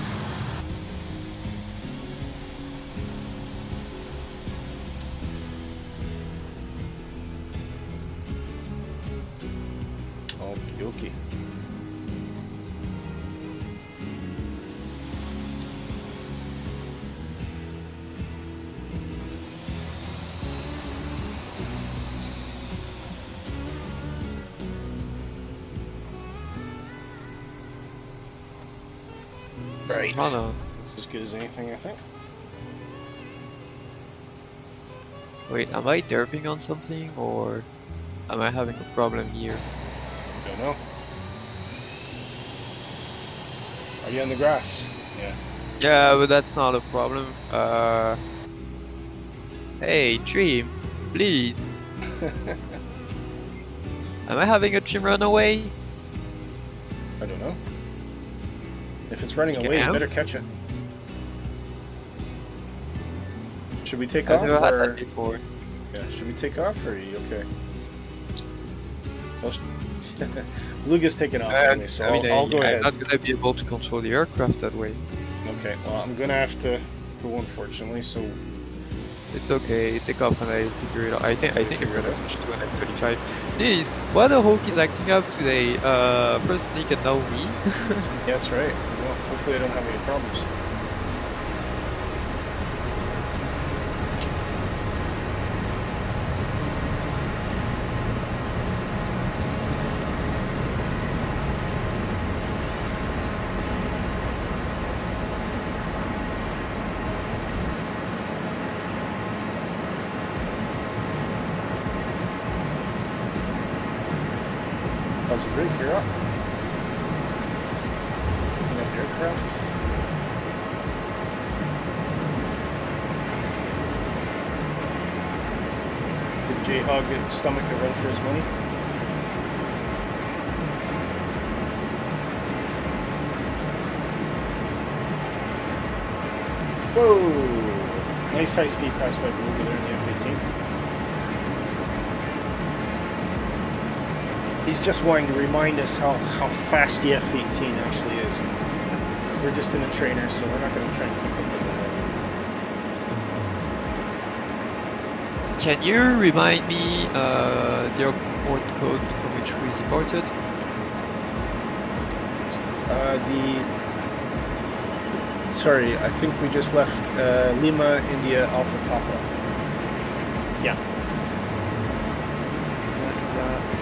Okie dokie. Right. Oh no. As good as anything, I think. Wait, am I derping on something or am I having a problem here? Don't know. Are you on the grass? Yeah. Yeah, but that's not a problem. Hey, Dream, please. Am I having a Dream run away? I don't know. If it's running Think I away, you am? better catch it. Should we take I've off never had or? that before. Yeah, should we take off or are you okay? Well, Luga's taking off anyway, so I'll go ahead. I'm not gonna be able to control the aircraft that way. Okay, well I'm gonna have to go unfortunately, so It's okay, take off and I figure it out. I think I'm gonna switch to an X-35. Jeez, why the Hawk is acting up today? First he can know me. yeah, that's right. Well, hopefully I don't have any problems. How's the brake? You're up. Clean up the aircraft. Give J-Hog a stomach a run for his money. Whoa! Nice high-speed pass by Beluga there in the F-18. He's just wanting to remind us how fast the F-18 actually is. We're just in a trainer, so we're not going to try and keep up with it. Can you remind me the airport code from which we departed? Sorry, I think we just left Lima, India, Alpha Papa. Yeah.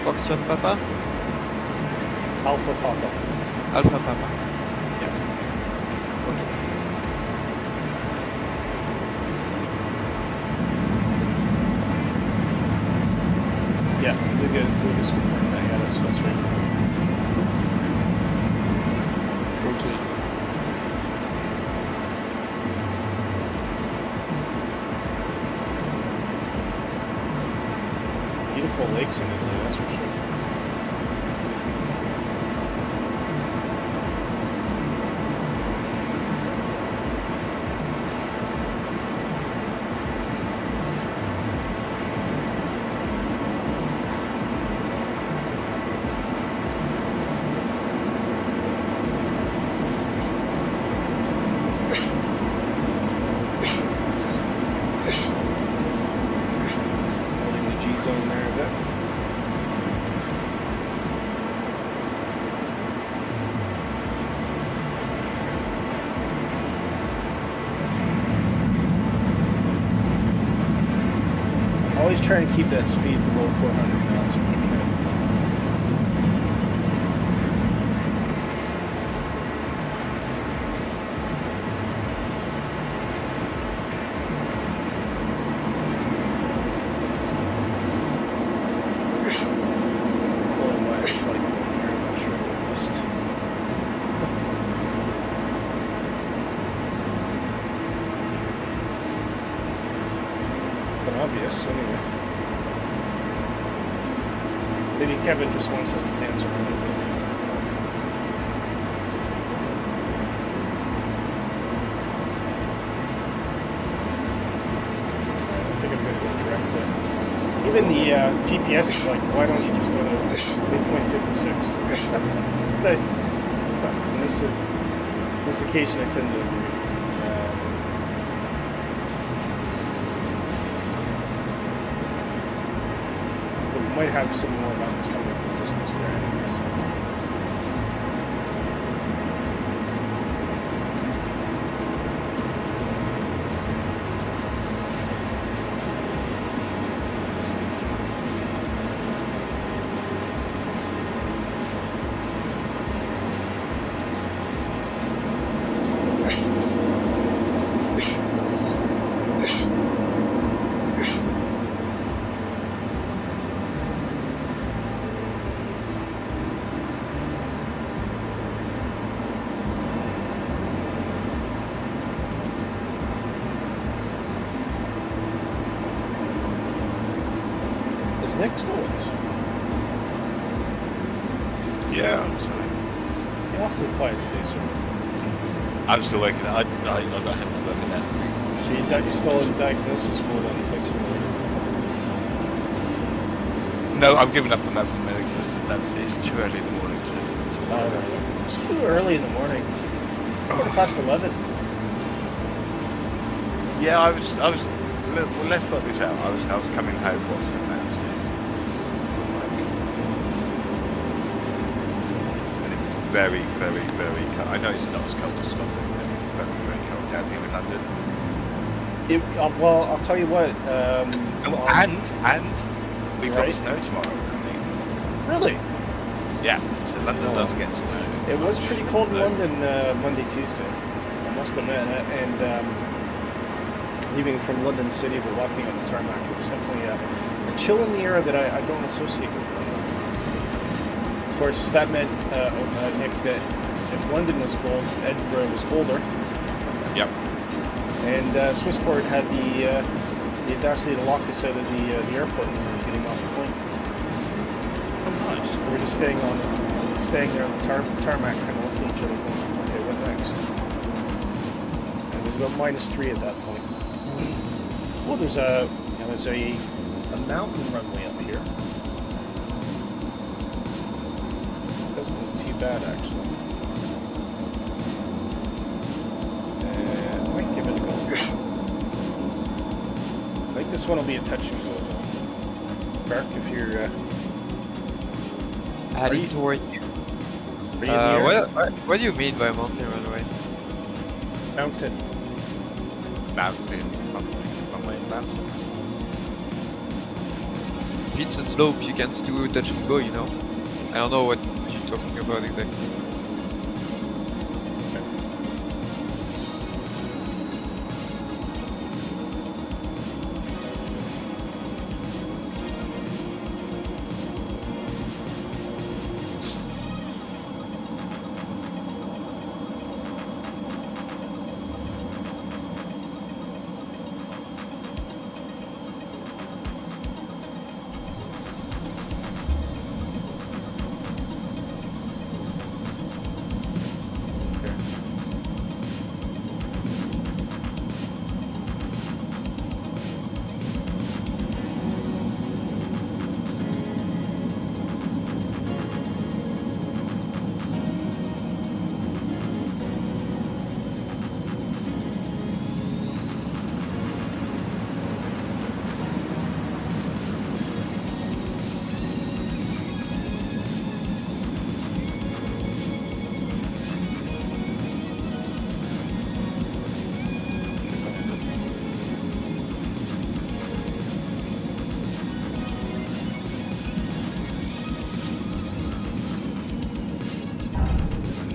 Foxtrot Papa? Alpha Papa. Alpha Papa. Yeah. Okay, thanks. Yeah, Luga's confirmed that. Yeah, that's right. Okay. Beautiful lakes in Italy, that's for sure. Holding the G zone there a bit. Always try to keep that speed below 400 knots if you can. Pulling my flight going here, I'm not sure what I missed. But obvious, anyway. Maybe Kevin just wants us to dance around a bit. I think I'm going to go direct to... Even the GPS is like, why don't you just go to midpoint 56? And this is This occasion I tend to agree. But we might have some more mountains coming up in the distance there anyways. Nick still with us? Yeah, I'm sorry. You're awfully quiet today, sir. I'm still working. I'm not having to work at that. So you're still in diagnosis mode on the flight simulator? No, I've given up on that for the minute because it's too early in the morning to It's too early in the morning. Past 11. Yeah, I was. Well, let's put this out. I was coming home. What's the matter? Very, very, very cold. I know it's not as cold as Scotland, but it's very, very cold down here in London. Well, I'll tell you what. And we've got snow tomorrow. Really? Yeah. So London does get snow. It was pretty cold in London Monday, Tuesday. I must admit, and leaving from London City but walking on the tarmac, it was definitely a chill in the air that I don't associate with London. Of course, that meant, Nick, that if London was cold, Edinburgh was colder. Yep. And Swissport had the audacity to lock us out of the airport when we were getting off the plane. Oh, nice. We were just staying there on the tarmac, kind of looking at each other, going, "Okay, what next?" And it was about -3 at that point. Well, there's a mountain runway up here. Doesn't look too bad, actually. And I might give it a go. I think this one will be a touch and go, though. Bark, if you're... Heading toward you. Are you in the air? What do you mean by mountain runway? Mountain. Runway, mountain. If it's a slope, you can do touch and go, you know? I don't know what you're talking about exactly.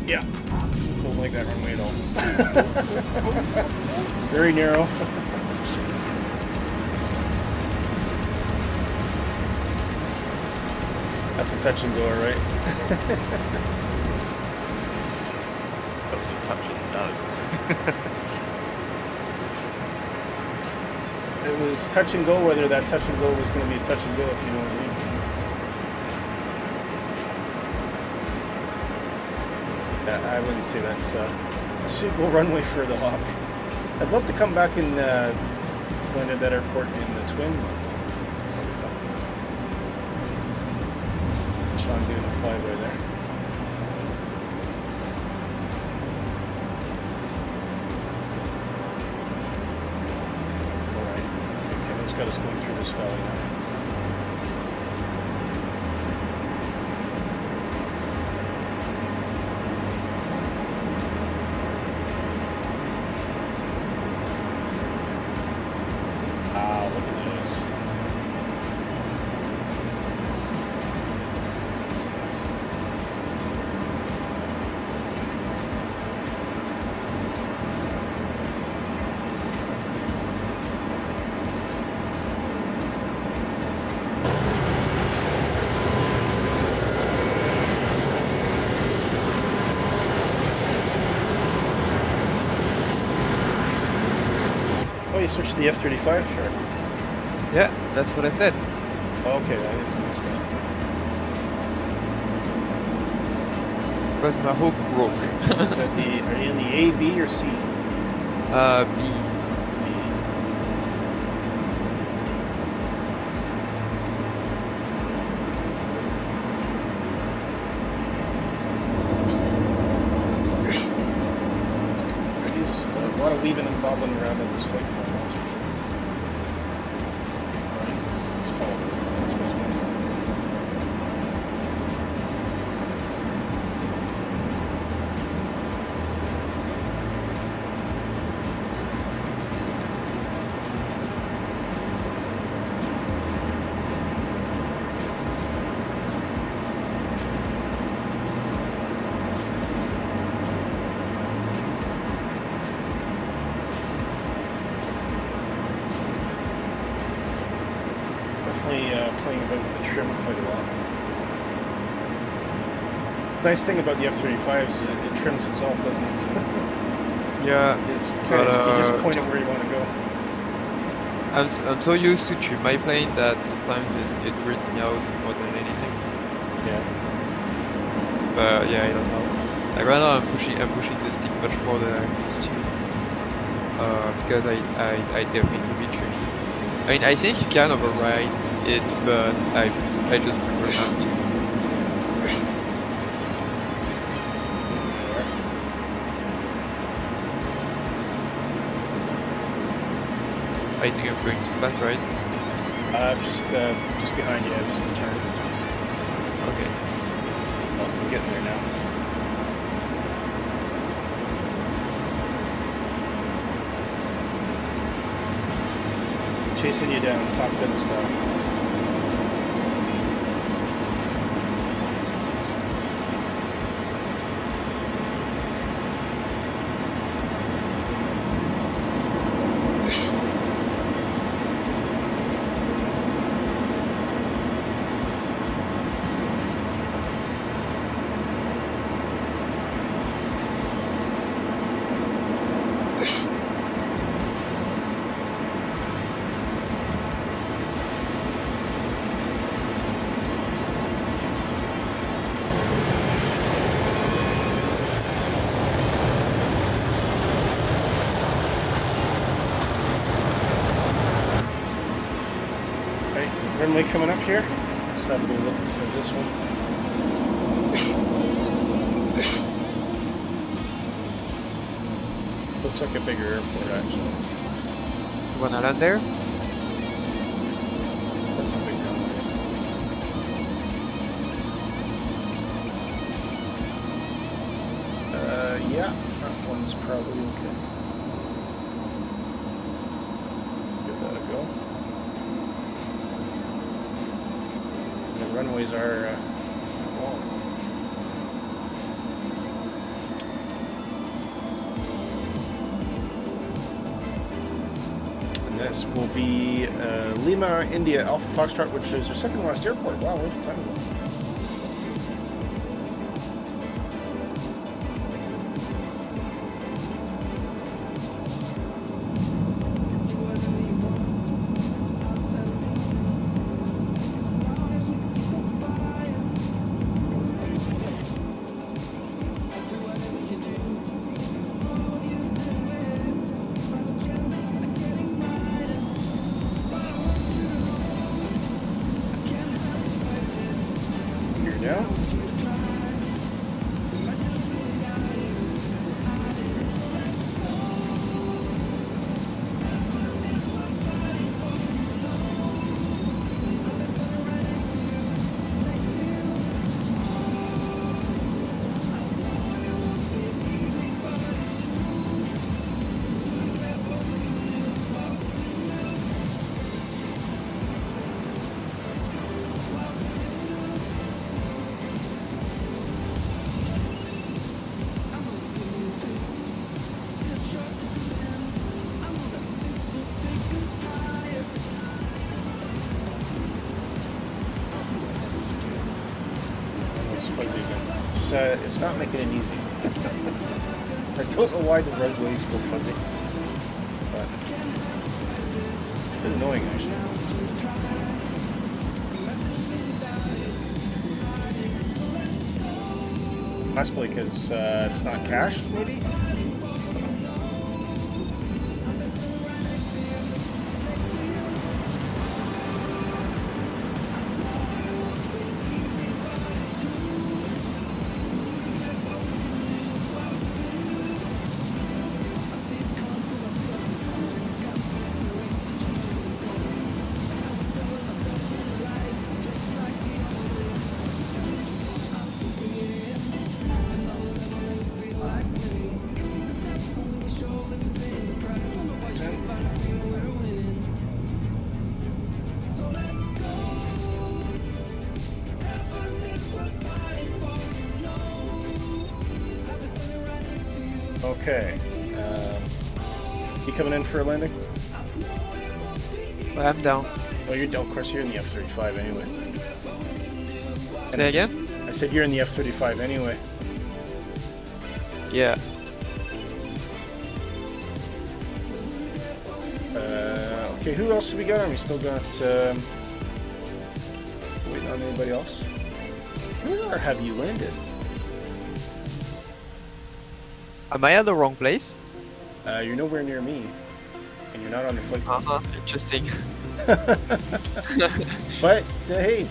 Yeah. Don't like that runway at all. Very narrow. That's a touch and go, right? That was a touch and no. It was touch and go whether that touch and go was going to be a touch and go, if you know what I mean. I wouldn't say that's a suitable runway for the Hawk. I'd love to come back and land at that airport in the Twin. Sean doing a flyby there. just going through this valley now. Wow, look at this. That's nice. Oh, you switched to the F-35? Sure. Yeah, that's what I said. Okay, I didn't miss that. Because my hope grows. Is that are you in the A, B, or C? B. There's a lot of weaving and bobbling around in this flight plan, that's for sure. Alright, let's follow it. That's what's going on. Playing about with the trim quite a lot. Nice thing about the F-35 is it trims itself, doesn't it? Yeah, It's kind of, you just point it where you want to go. I'm so used to trim my plane that sometimes it weirds me out more than anything. Yeah. But yeah, I don't know. Like right now I'm pushing the stick much more than I'm used to. Because I definitely be trimming. I mean, I think you can override it, but I just prefer not to. I think I'm going too fast, right? Just behind you, just a turn. Okay. Oh, I'm getting there now. Chasing you down, Top Gun style. Runway coming up here. Let's have a little look at this one. Looks like a bigger airport, actually. You wanna land there? That's a big runway. Yeah, that one's probably okay. Give that a go. The runways are long. And this will be Lima, India, Alpha Foxtrot, which is our second last airport. Wow, what a time ago. it's not making it easy. I don't know why the runway is still fuzzy, but it's annoying actually. Possibly because it's not cached, maybe? Okay. You coming in for a landing? I'm down. Well, you're of course you're in the F-35 anyway. Say again? I said you're in the F-35 anyway. Yeah. Okay, who else have we got on? We still got waiting on anybody else? Where have you landed? Am I at the wrong place? You're nowhere near me, and you're not on the flight. Interesting. But hey,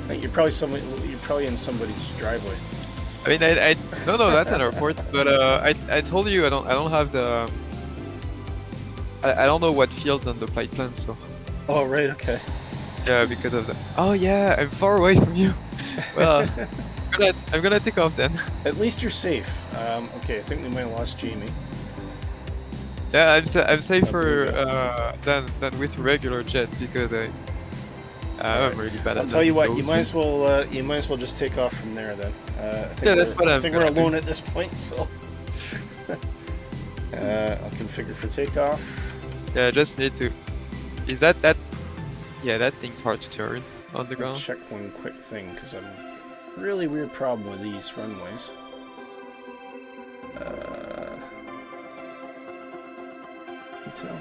you're probably in somebody's driveway. I mean, no, that's an airport. But I told you I don't have the. I don't know what fields on the flight plan, so. Oh right, okay. Yeah, because of the. Oh yeah, I'm far away from you. Well, I'm gonna take off then. At least you're safe. Okay, I think we might have lost Jamie. Yeah, I'm safer than with regular jet because I'm really bad at. I'll tell you what, those. you might as well just take off from there then. I think Yeah, that's what I I'm think we're gonna alone do. at this point, so. I'll configure for takeoff. Yeah, I just need to. Is that? Yeah, that thing's hard to turn on the I'll ground. check one quick thing because I'm really weird problem with these runways. Detail.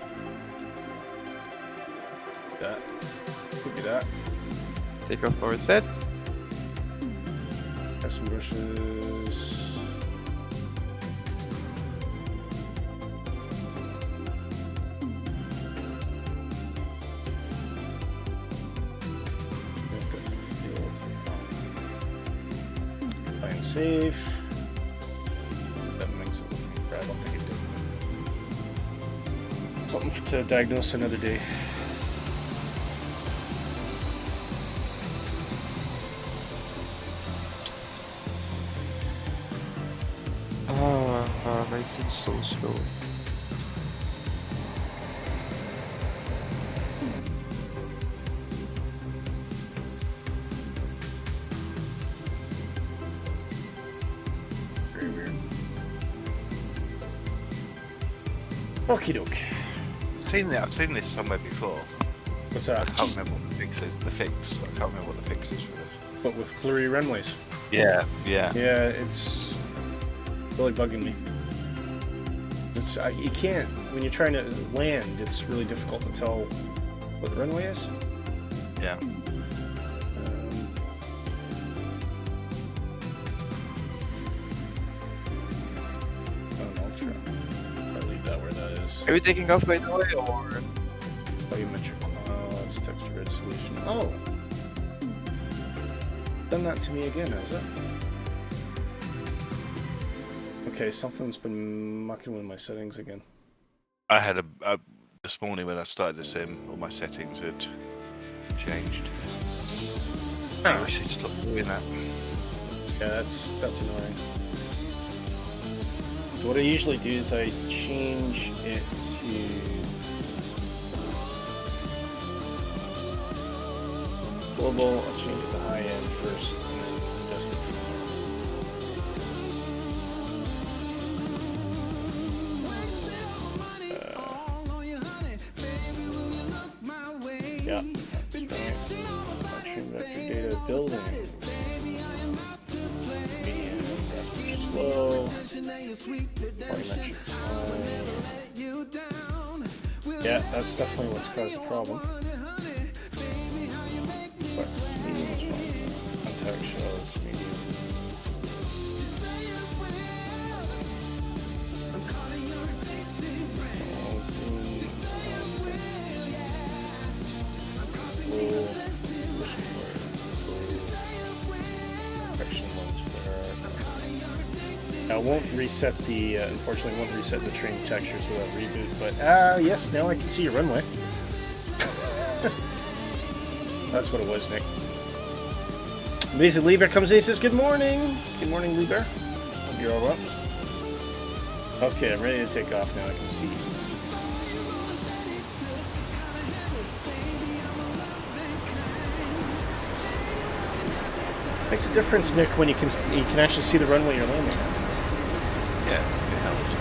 That. Look at that. Take off for a set. Have some bushes. Fine, safe. That makes it look bad. I don't think it did. Something to diagnose another day. My thing's so slow. Very weird. Okie doke. I've seen this somewhere before. What's I that? can't remember what the fix is. I can't remember what the fix is for this. But with blurry runways. Yeah. Yeah, it's really bugging me. You can't, when you're trying to land, it's really difficult to tell what the runway is. Yeah. Ultra. I'll leave that where that is. Are you taking off by the way, or? Volumetric clouds, texture resolution. Oh! Done that to me again, has it? Okay, something's been mucking with my settings again. I had this morning when I started the sim, all my settings had changed. I wish they'd stop doing that. Yeah, that's annoying. So what I usually do is I change it to global. I'll change it to high end first, and then adjust it from there. Yeah, that's right. Function vector data building. Yeah, that's definitely what's caused the problem. Flex, medium is fine. Contact shells, medium. I won't reset the, unfortunately, won't reset the train textures without reboot, but yes, now I can see your runway. That's what it was, Nick. Amazing Lieber comes in and says, good morning. Good morning, Lieber. Hope you're all well. Okay, I'm ready to take off now. I can see. Makes a difference, Nick, when you can actually see the runway you're landing on. Yeah, it helps.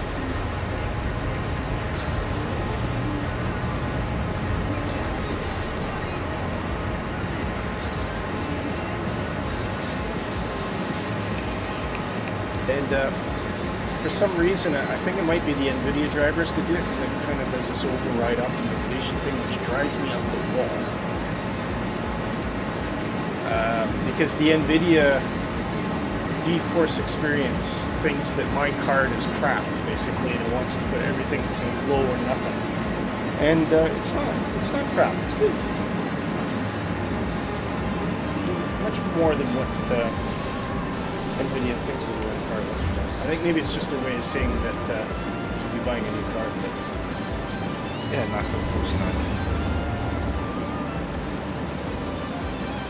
And for some reason, I think it might be the Nvidia drivers to do it, because it kind of does this override optimization thing, which drives me up the wall. Because the Nvidia GeForce experience thinks that my card is crap, basically, and it wants to put everything to low or nothing. And it's not. It's not crap. It's good. Much more than what Nvidia thinks of the right card. I think maybe it's just their way of saying that you should be buying a new card. But yeah, not unfortunately.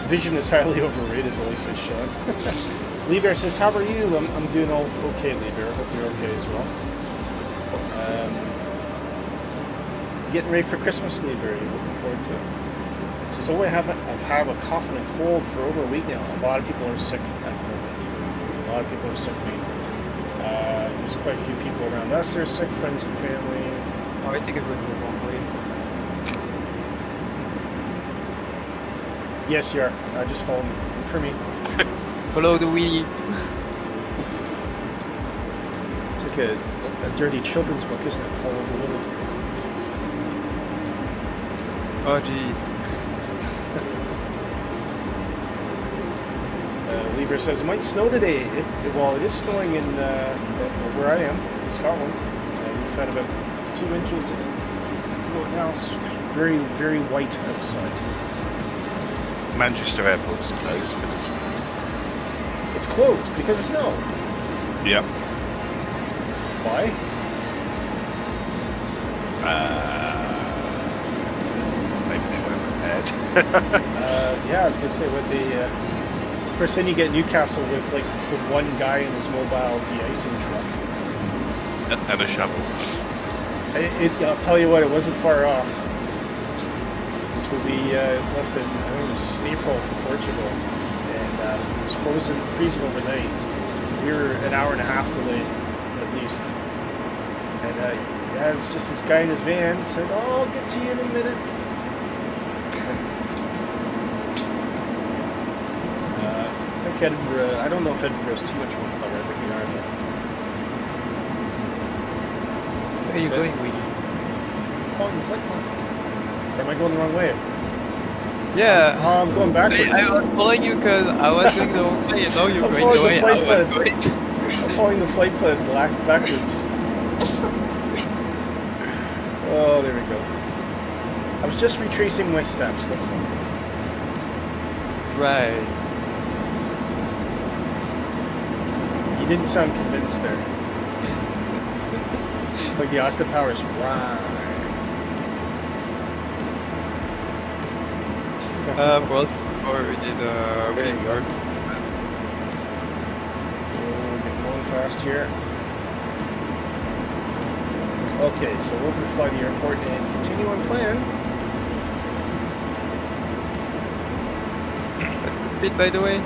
Vision is highly overrated, Willie says Sean. Lieber says, how are you? I'm doing all okay, Lieber. Hope you're okay as well. Getting ready for Christmas, Lieber. You're looking forward to it. He says, oh, I've had a cough and a cold for over a week now. A lot of people are sick at the moment. A lot of people are sick, mate. There's quite a few people around us that are sick, friends and family. Oh, I think it went the wrong way. Yes, you are. Just follow me. For me. Follow the wheel. It's like a dirty children's book, isn't it? Follow the Willy. Oh, jeez. Lieber says it might snow today. It is snowing in where I am, in Scotland. We've had about 2 inches. Now it's very, very white outside. Manchester Airport's closed because of snow. It's closed because of snow. Yep. Why? Maybe they weren't prepared. Yeah, I was gonna say what the. Of course, then you get Newcastle with one guy in his mobile de-icing truck. And a shovel. I'll tell you what, it wasn't far off. This will be left in, I think it was April for Portugal, and it was freezing overnight. We were an hour and a half delayed, at least. And yeah, it's just this guy in his van said, "Oh, I'll get to you in a minute." I think Edinburgh. I don't know if Edinburgh's too much more clever. I think we are though. Where are you going, Willie? Following the flight plan. Or am I going the wrong way? Yeah. Oh, I'm going backwards. I was following you because I was going the wrong way and now you're going the way I was going. I'm following the flight plan backwards. Oh, there we go. I was just retracing my steps, that's all. Right. You didn't sound convinced there. Like the Austin Powers, right. Well, or we did There you go. work. Getting going fast here. Okay, so we'll overfly the airport and continue on plan. Speed, by the way.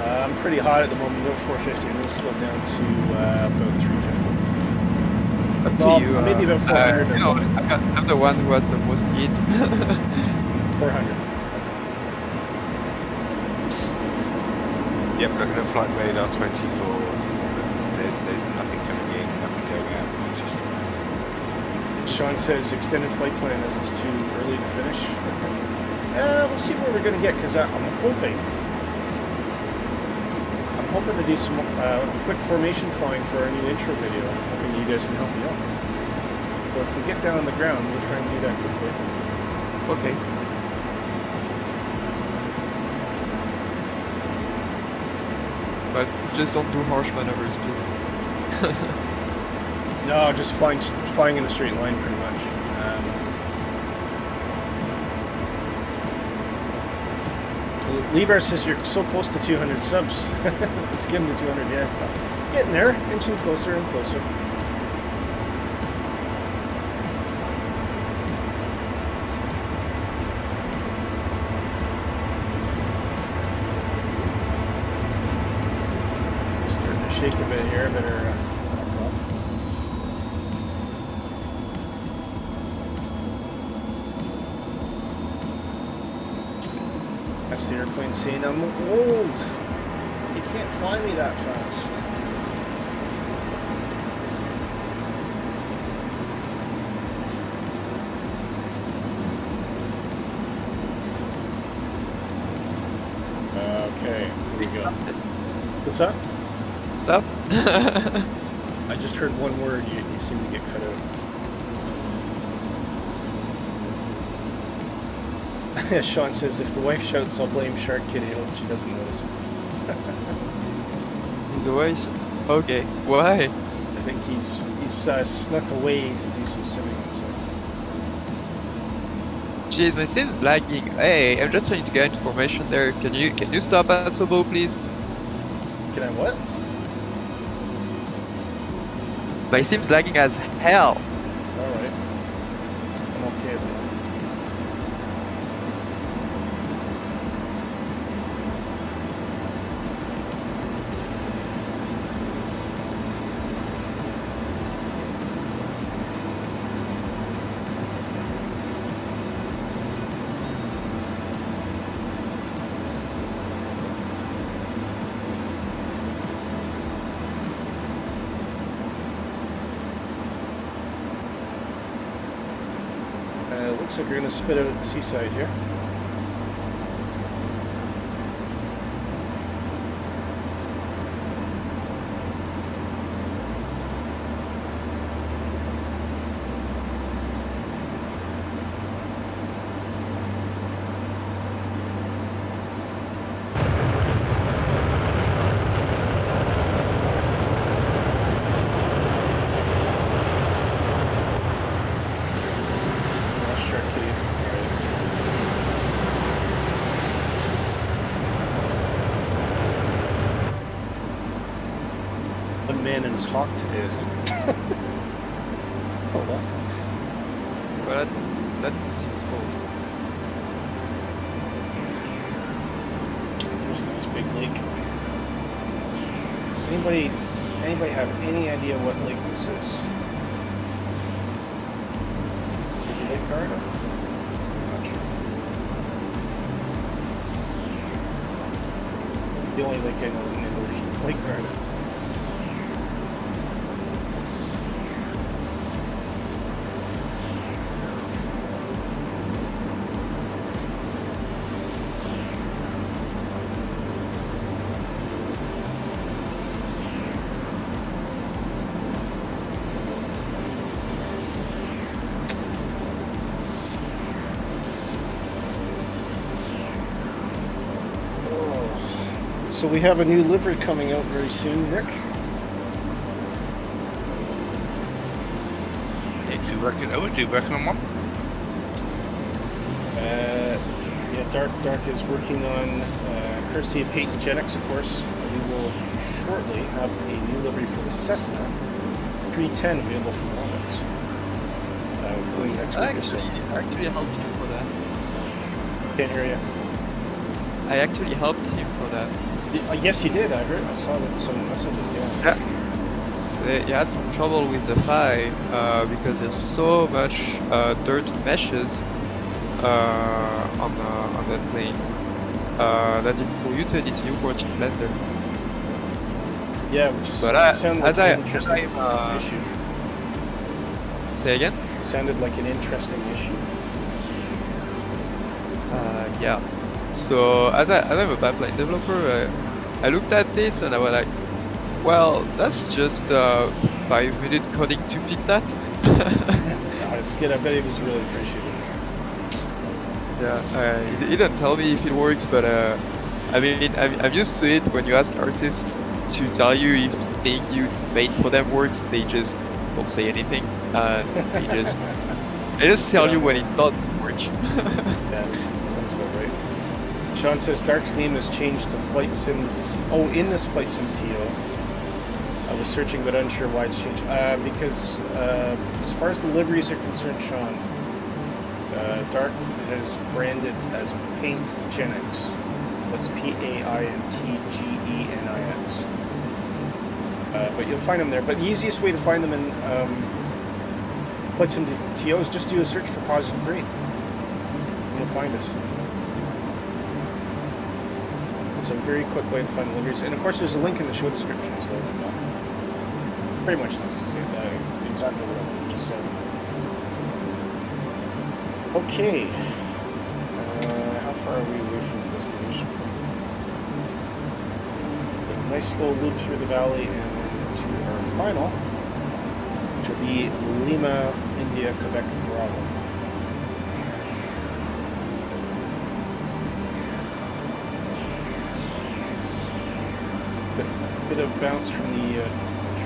I'm pretty hot at the moment, about 450. I'm going to slow down to about 350. Up Well, to you. maybe about 400. You know, I'm the one who has the most speed. 400. Yep, looking at flight radar 24. There's nothing Sean says extended flight plan as it's too early to finish. We'll see where we're going to get, because I'm hoping to do some quick formation flying for our new intro video. I'm hoping you guys can help me out. So if we get down on the ground, we'll try and do that quickly. Okay. But just don't do harsh maneuvers, please. No, just flying in a straight line, pretty much. Libar says you're so close to 200 subs. Let's get him to 200, yeah. Getting there, inching closer and closer. Starting to shake a bit here, better back off. That's the airplane saying I'm old. You can't fly me that fast. Okay, here we go. What's that? Stop. I just heard one word. You seem to get cut out. Sean says, if the wife shouts, I'll blame Shark Kitty. I hope she doesn't notice. The voice? Okay. Why? I think he's snuck away to do some simming and stuff. Jeez, my sim's lagging. Hey, I'm just trying to get into formation there. Can you stop at Sobo, please? Can I what? My sim's lagging as hell. Alright. I'm okay with that. Looks like we're going to spit out at the seaside here. Man in his hawk today, I think. Hold on. Well, that's the sim's fault. There's this big lake. Does anybody have any idea what lake this is? Lake Garda? Not sure. The only lake I know in Italy is Lake Garda. So we have a new livery coming out very soon, Rick. Do you reckon on one? Yeah, Dark is working on, courtesy of Peyton Genix, of course. We will shortly have a new livery for the Cessna 310 available for Walmart. Including next week or so. I actually helped him for that. Can't hear you. I actually helped him for that. Yes, you did. I heard. I saw some messages. Yeah. You had some trouble with the fly because there's so much dirt meshes on that plane that for you to edit you for Blender. Yeah, which is but sounds like an interesting issue. Say again? Sounded like an interesting issue. Yeah. So as I'm a pipeline developer, I looked at this and I was like, well, that's just 5-minute coding to fix that. It's good. I bet it was really appreciated. Yeah, he didn't tell me if it works, but I mean, I'm used to it. When you ask artists to tell you if the thing you made for them works, they just don't say anything, and they just tell you when it doesn't work. Yeah, sounds about right. Sean says Dark's name has changed to Flight Sim. Oh, in this Flight Sim TO. I was searching but unsure why it's changed. Because as far as deliveries are concerned, Sean, Dark has branded as Paintgenix. That's Paintgenix. But you'll find them there. But the easiest way to find them in Flight Sim TO is just do a search for Positive Rate. You'll find us. It's a very quick way to find deliveries. And of course, there's a link in the show description as well for that. Pretty much this is exactly what I just said. Okay. How far are we away from the destination? A nice slow loop through the valley and to our final, which will be Lima, India, Quebec, Bravo. Bit of bounce from the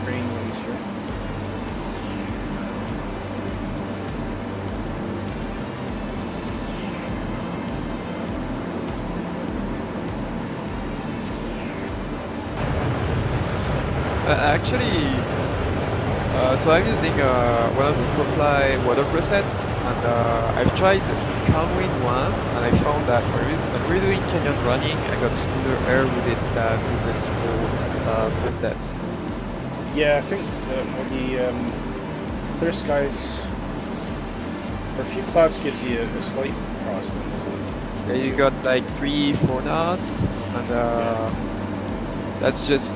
train winds here. Actually, so I'm using one of the supply water presets, and I've tried Calmwind one, and I found that when we're doing canyon running, I got smoother air with it than with the default presets. Yeah, I think the clear skies or a few clouds gives you a slight crosswind, isn't it? Yeah, you got like 3-4 knots, and that's just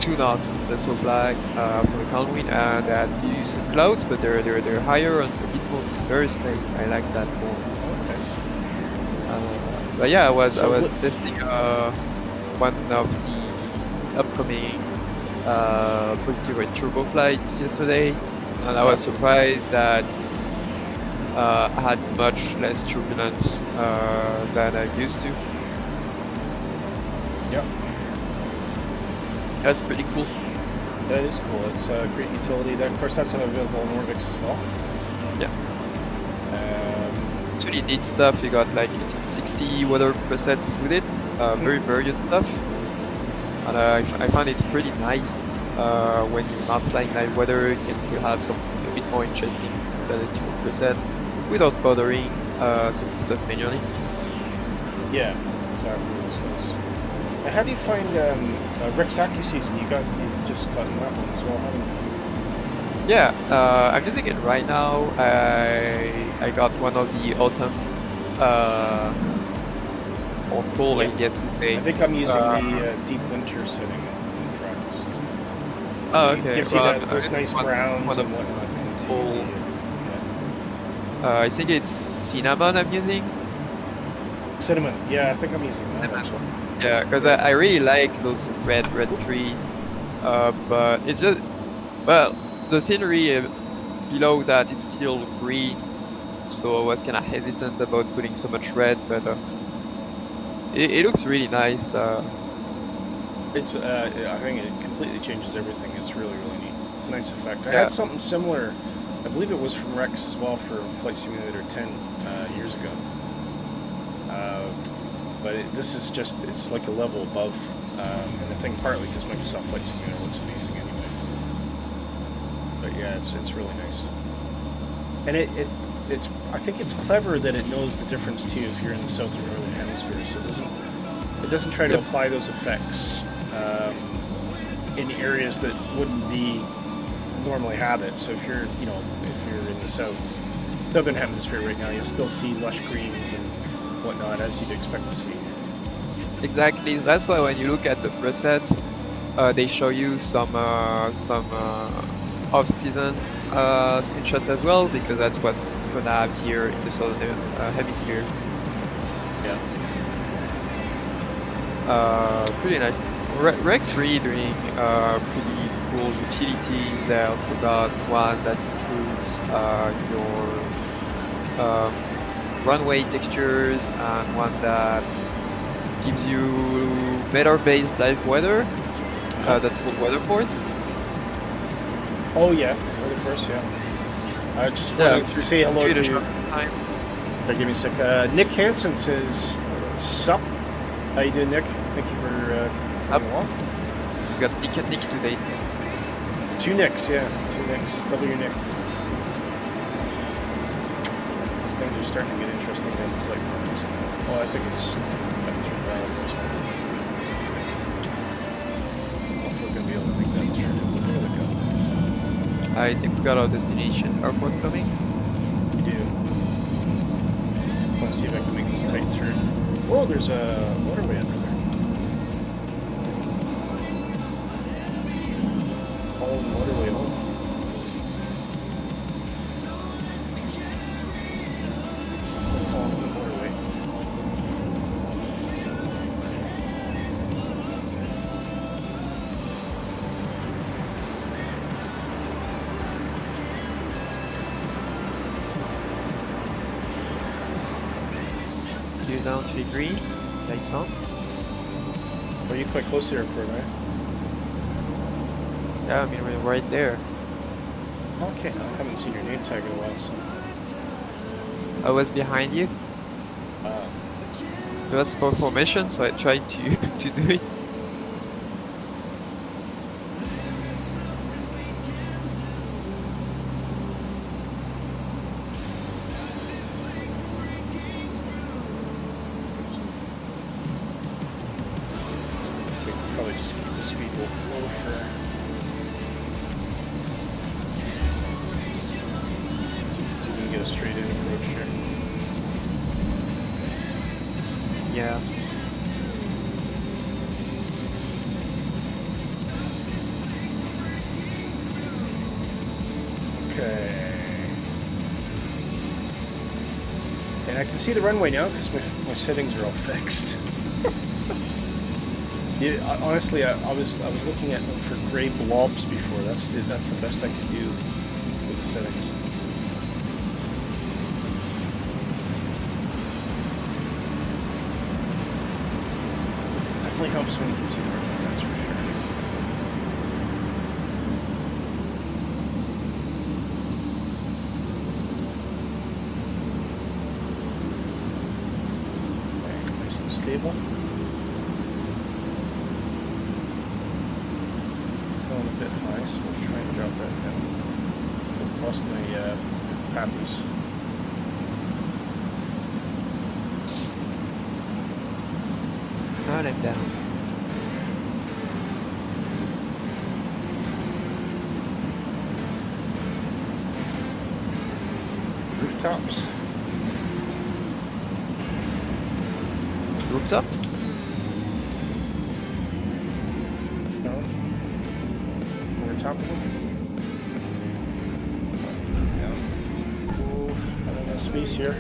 2 knots the supply for the Calmwind, and I had to use some clouds, but they're higher and a bit more dispersed. I like that more. Okay. But yeah, I was testing one of the upcoming positive rate turbo flight yesterday, and I was surprised that I had much less turbulence than I'm used to. Yep. That's pretty cool. That is cool. It's a great utility. Of course, that's available in Norvix as well. Yeah. Actually neat stuff. You got like 60 weather presets with it. Very various stuff. And I find it's pretty nice when you're not flying live weather. You can still have something a bit more interesting than the two presets without bothering some stuff manually. Yeah, exactly. That's nice. And how do you find Rick's AccuSeason? You just gotten that one as well, haven't you? Yeah, I'm using it right now. I got one of the autumn or fall, I guess we say. I think I'm using the deep winter setting in practice. Oh, okay. It gives you those nice browns and whatnot. Fall. I think it's cinnamon I'm using. Cinnamon, yeah, I think I'm using that actually. Yeah, because I really like those red trees, but it's just, well, the scenery below that it's still green, so I was kind of hesitant about putting so much red, but it looks really nice. It's I think it completely changes everything. It's really neat. It's a nice effect. I had something similar. I believe it was from Rex as well for Flight Simulator 10 years ago. But this is just, it's like a level above, and I think partly because Microsoft Flight Simulator looks amazing anyway. But yeah, it's really nice. And it's I think it's clever that it knows the difference too if you're in the south or northern hemisphere, so it doesn't try to apply those effects in areas that wouldn't be normally have it. So if you're in the southern hemisphere right now, you'll still see lush greens and whatnot as you'd expect to see. Exactly. That's why when you look at the presets, they show you some off-season screenshots as well, because that's what's gonna appear in the southern hemisphere. Yeah. Pretty nice. Rex 3 doing pretty cool utilities. They also got one that improves your runway textures, and one that gives you weather-based live weather. That's called Weather Force. Oh yeah, Weather Force, yeah. I just want to say hello to you. Give me a sec. Nick Hansen says, sup? How you doing, Nick? Thank you for coming along. We got Nick and Nick today. 2 Nicks, yeah. 2 Nicks. Double your Nick. Things are starting to get interesting in the flight programs. Well, I think it's... Hopefully we're going to be able to make that turn. There we go. I think we got our destination airport coming. We do. I want to see if I can make this tight turn. Oh, there's a waterway under there. All waterway home. Follow the waterway. You down 3 green, lights on. Are you quite close to the airport, right? Yeah, I mean we're right there. Okay, I haven't seen your name tag in a while, so... I was behind you. It was for formation, so I tried to to do it. We can probably just keep the speed low for... So we can get a straight in approach here. Yeah. Okay. And I can see the runway now because my settings are all fixed. Yeah, honestly, I was looking at them for gray blobs before. That's the best I could do with the settings. Definitely helps when you can see the runway, that's for sure. Okay, nice and stable. Going a bit high, so we'll try and drop that down. Lost my pappies. Not I'm down. Rooftops. Rooftop? No. Over top of them. Yeah. Ooh, I don't have space here.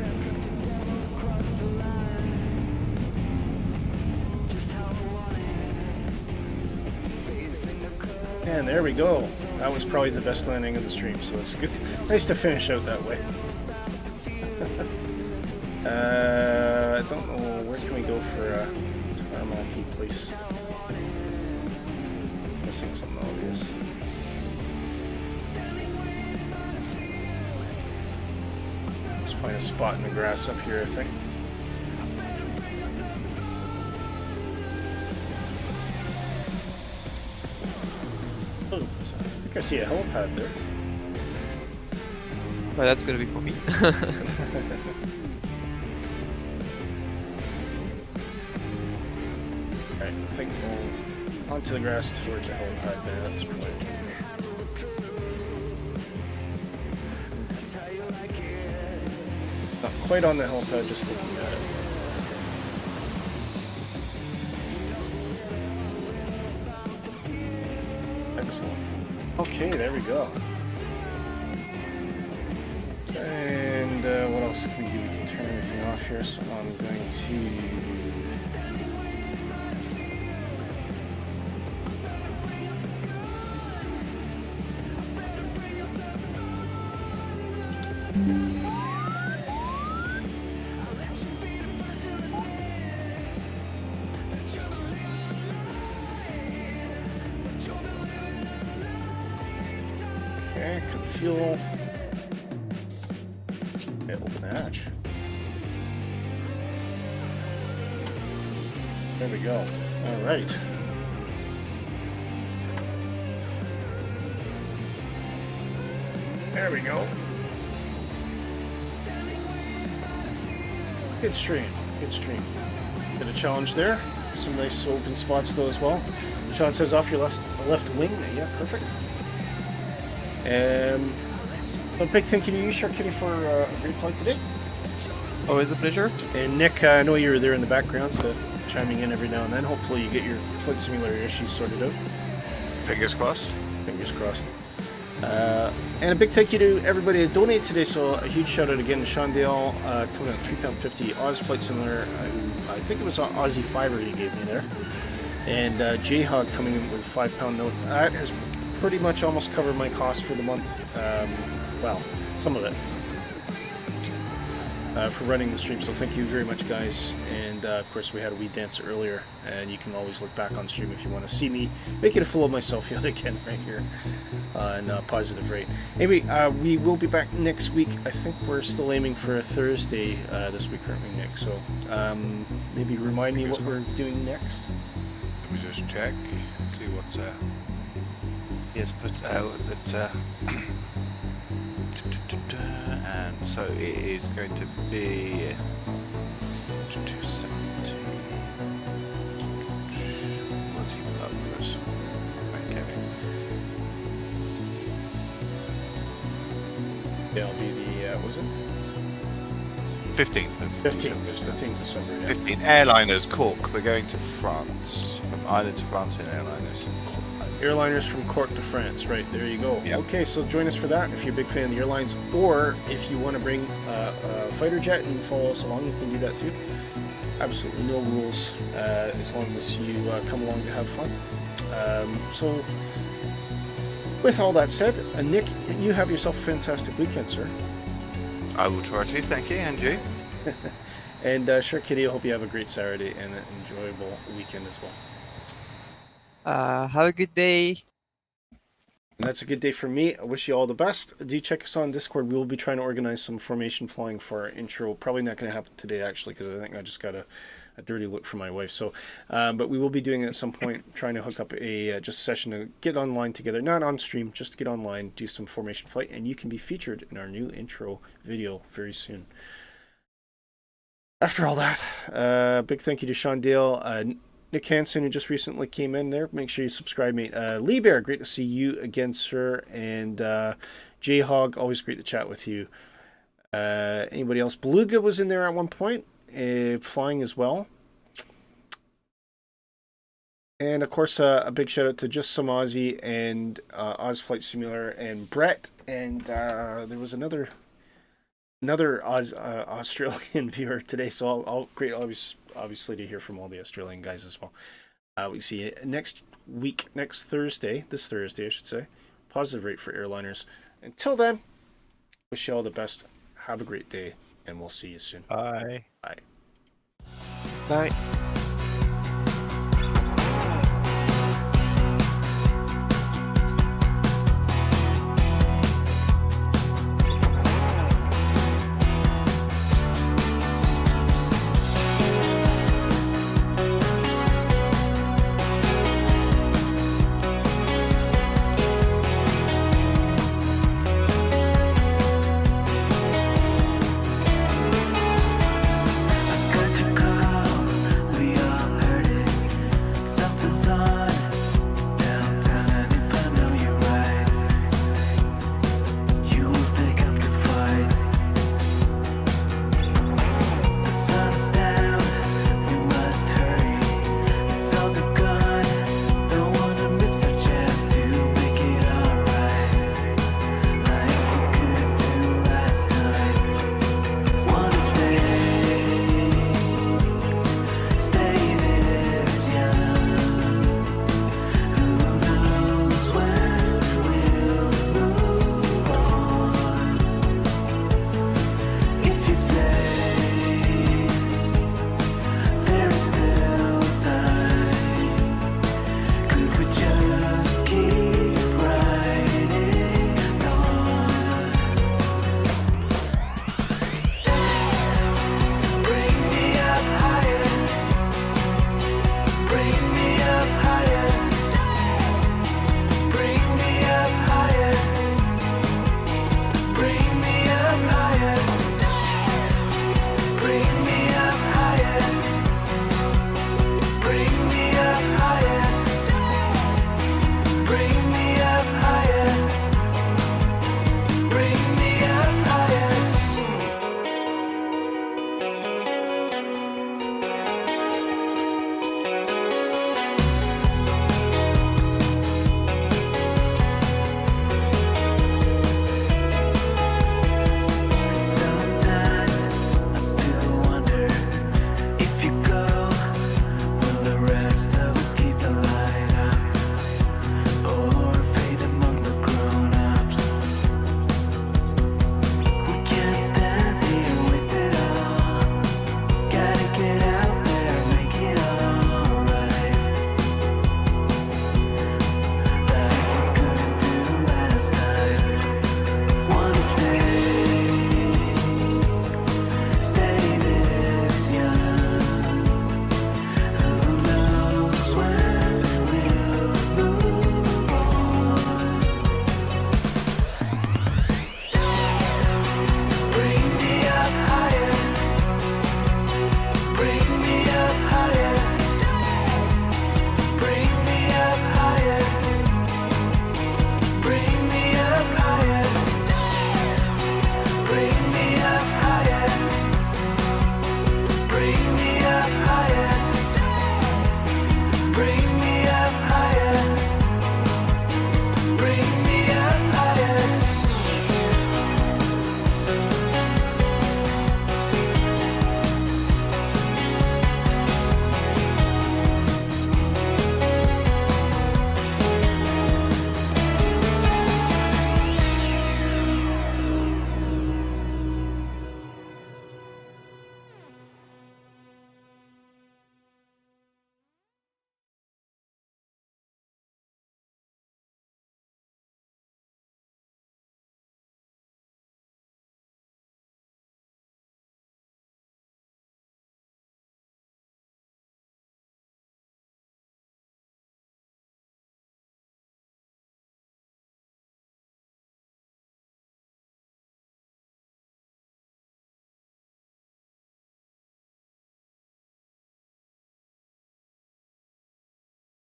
And there we go. That was probably the best landing of the stream, so it's good. Nice to finish out that way. I don't know, where can we go for a tarmac place? Missing something obvious. Let's find a spot in the grass up here, I think. Oh, I think I see a helipad there. Well, that's gonna be for me. Alright, I think we'll onto the grass towards the helipad there. That's probably not quite on the helipad, just looking at it. Excellent. Okay, there we go. And what else can we do? We can turn everything off here. So I'm going to. Okay, cut the fuel. Okay, open the hatch. There we go. All right. There we go. Good stream. Good stream. Bit of challenge there. Some nice open spots though as well. Sean says off your left wing. Yeah, perfect. A big thank you to you, Shark Kitty, for a great flight today. Always a pleasure. And Nick, I know you're there in the background, chiming in every now and then. Hopefully you get your flight simulator issues sorted out. Fingers crossed. Fingers crossed. And a big thank you to everybody that donated today. So a huge shout out again to Sean Dale, coming out £3.50 Oz Flight Simulator. I think it was Aussie Fiber he gave me there. And J-Hog coming in with a £5 note. That has pretty much almost covered my cost for the month. Well, some of it. For running the stream, so thank you very much, guys. And of course we had a wee dance earlier, and you can always look back on stream if you want to see me making a fool of myself yet again right here on Positive Rate. Anyway, we will be back next week. I think we're still aiming for a Thursday this week, aren't we, Nick? So maybe remind me what we're doing next. Let me just check and see what's yes, but that and so it is going to be 270. What's he put up for us? Okay. Yeah, it'll be the was it 15th. 15th December. Yeah. 15 airliners Cork. We're going to France, from Ireland to France in airliners. Airliners from Cork to France, right, there you go. Yep. Okay, so join us for that if you're a big fan of the airlines, or if you want to bring a fighter jet and follow us along, you can do that too. Absolutely no rules, as long as you come along to have fun. So, with all that said, Nick, you have yourself a fantastic weekend, sir. I will try to, thank you, and you. And Shark Kitty, I hope you have a great Saturday and an enjoyable weekend as well. Have a good day. And that's a good day for me. I wish you all the best. Do check us on Discord. We will be trying to organize some formation flying for our intro. Probably not going to happen today, actually, because I think I just got a dirty look from my wife. So, but we will be doing it at some point, trying to hook up a just a session to get online together. Not on stream, just to get online, do some formation flight, and you can be featured in our new intro video very soon. After all that, big thank you to Sean Dale, Nick Hansen, who just recently came in there. Make sure you subscribe, mate. Lee Bear, great to see you again, sir. And J-Hog, always great to chat with you. Anybody else? Beluga was in there at one point, flying as well. And, of course, a big shout-out to Just Some Aussie and Oz Flight Simulator and Brett. And there was another Australian viewer today, so I'll great obviously to hear from all the Australian guys as well. We see you next week, this Thursday I should say. Positive Rate for airliners. Until then, wish you all the best. Have a great day, and we'll see you soon. Bye. Bye. Bye.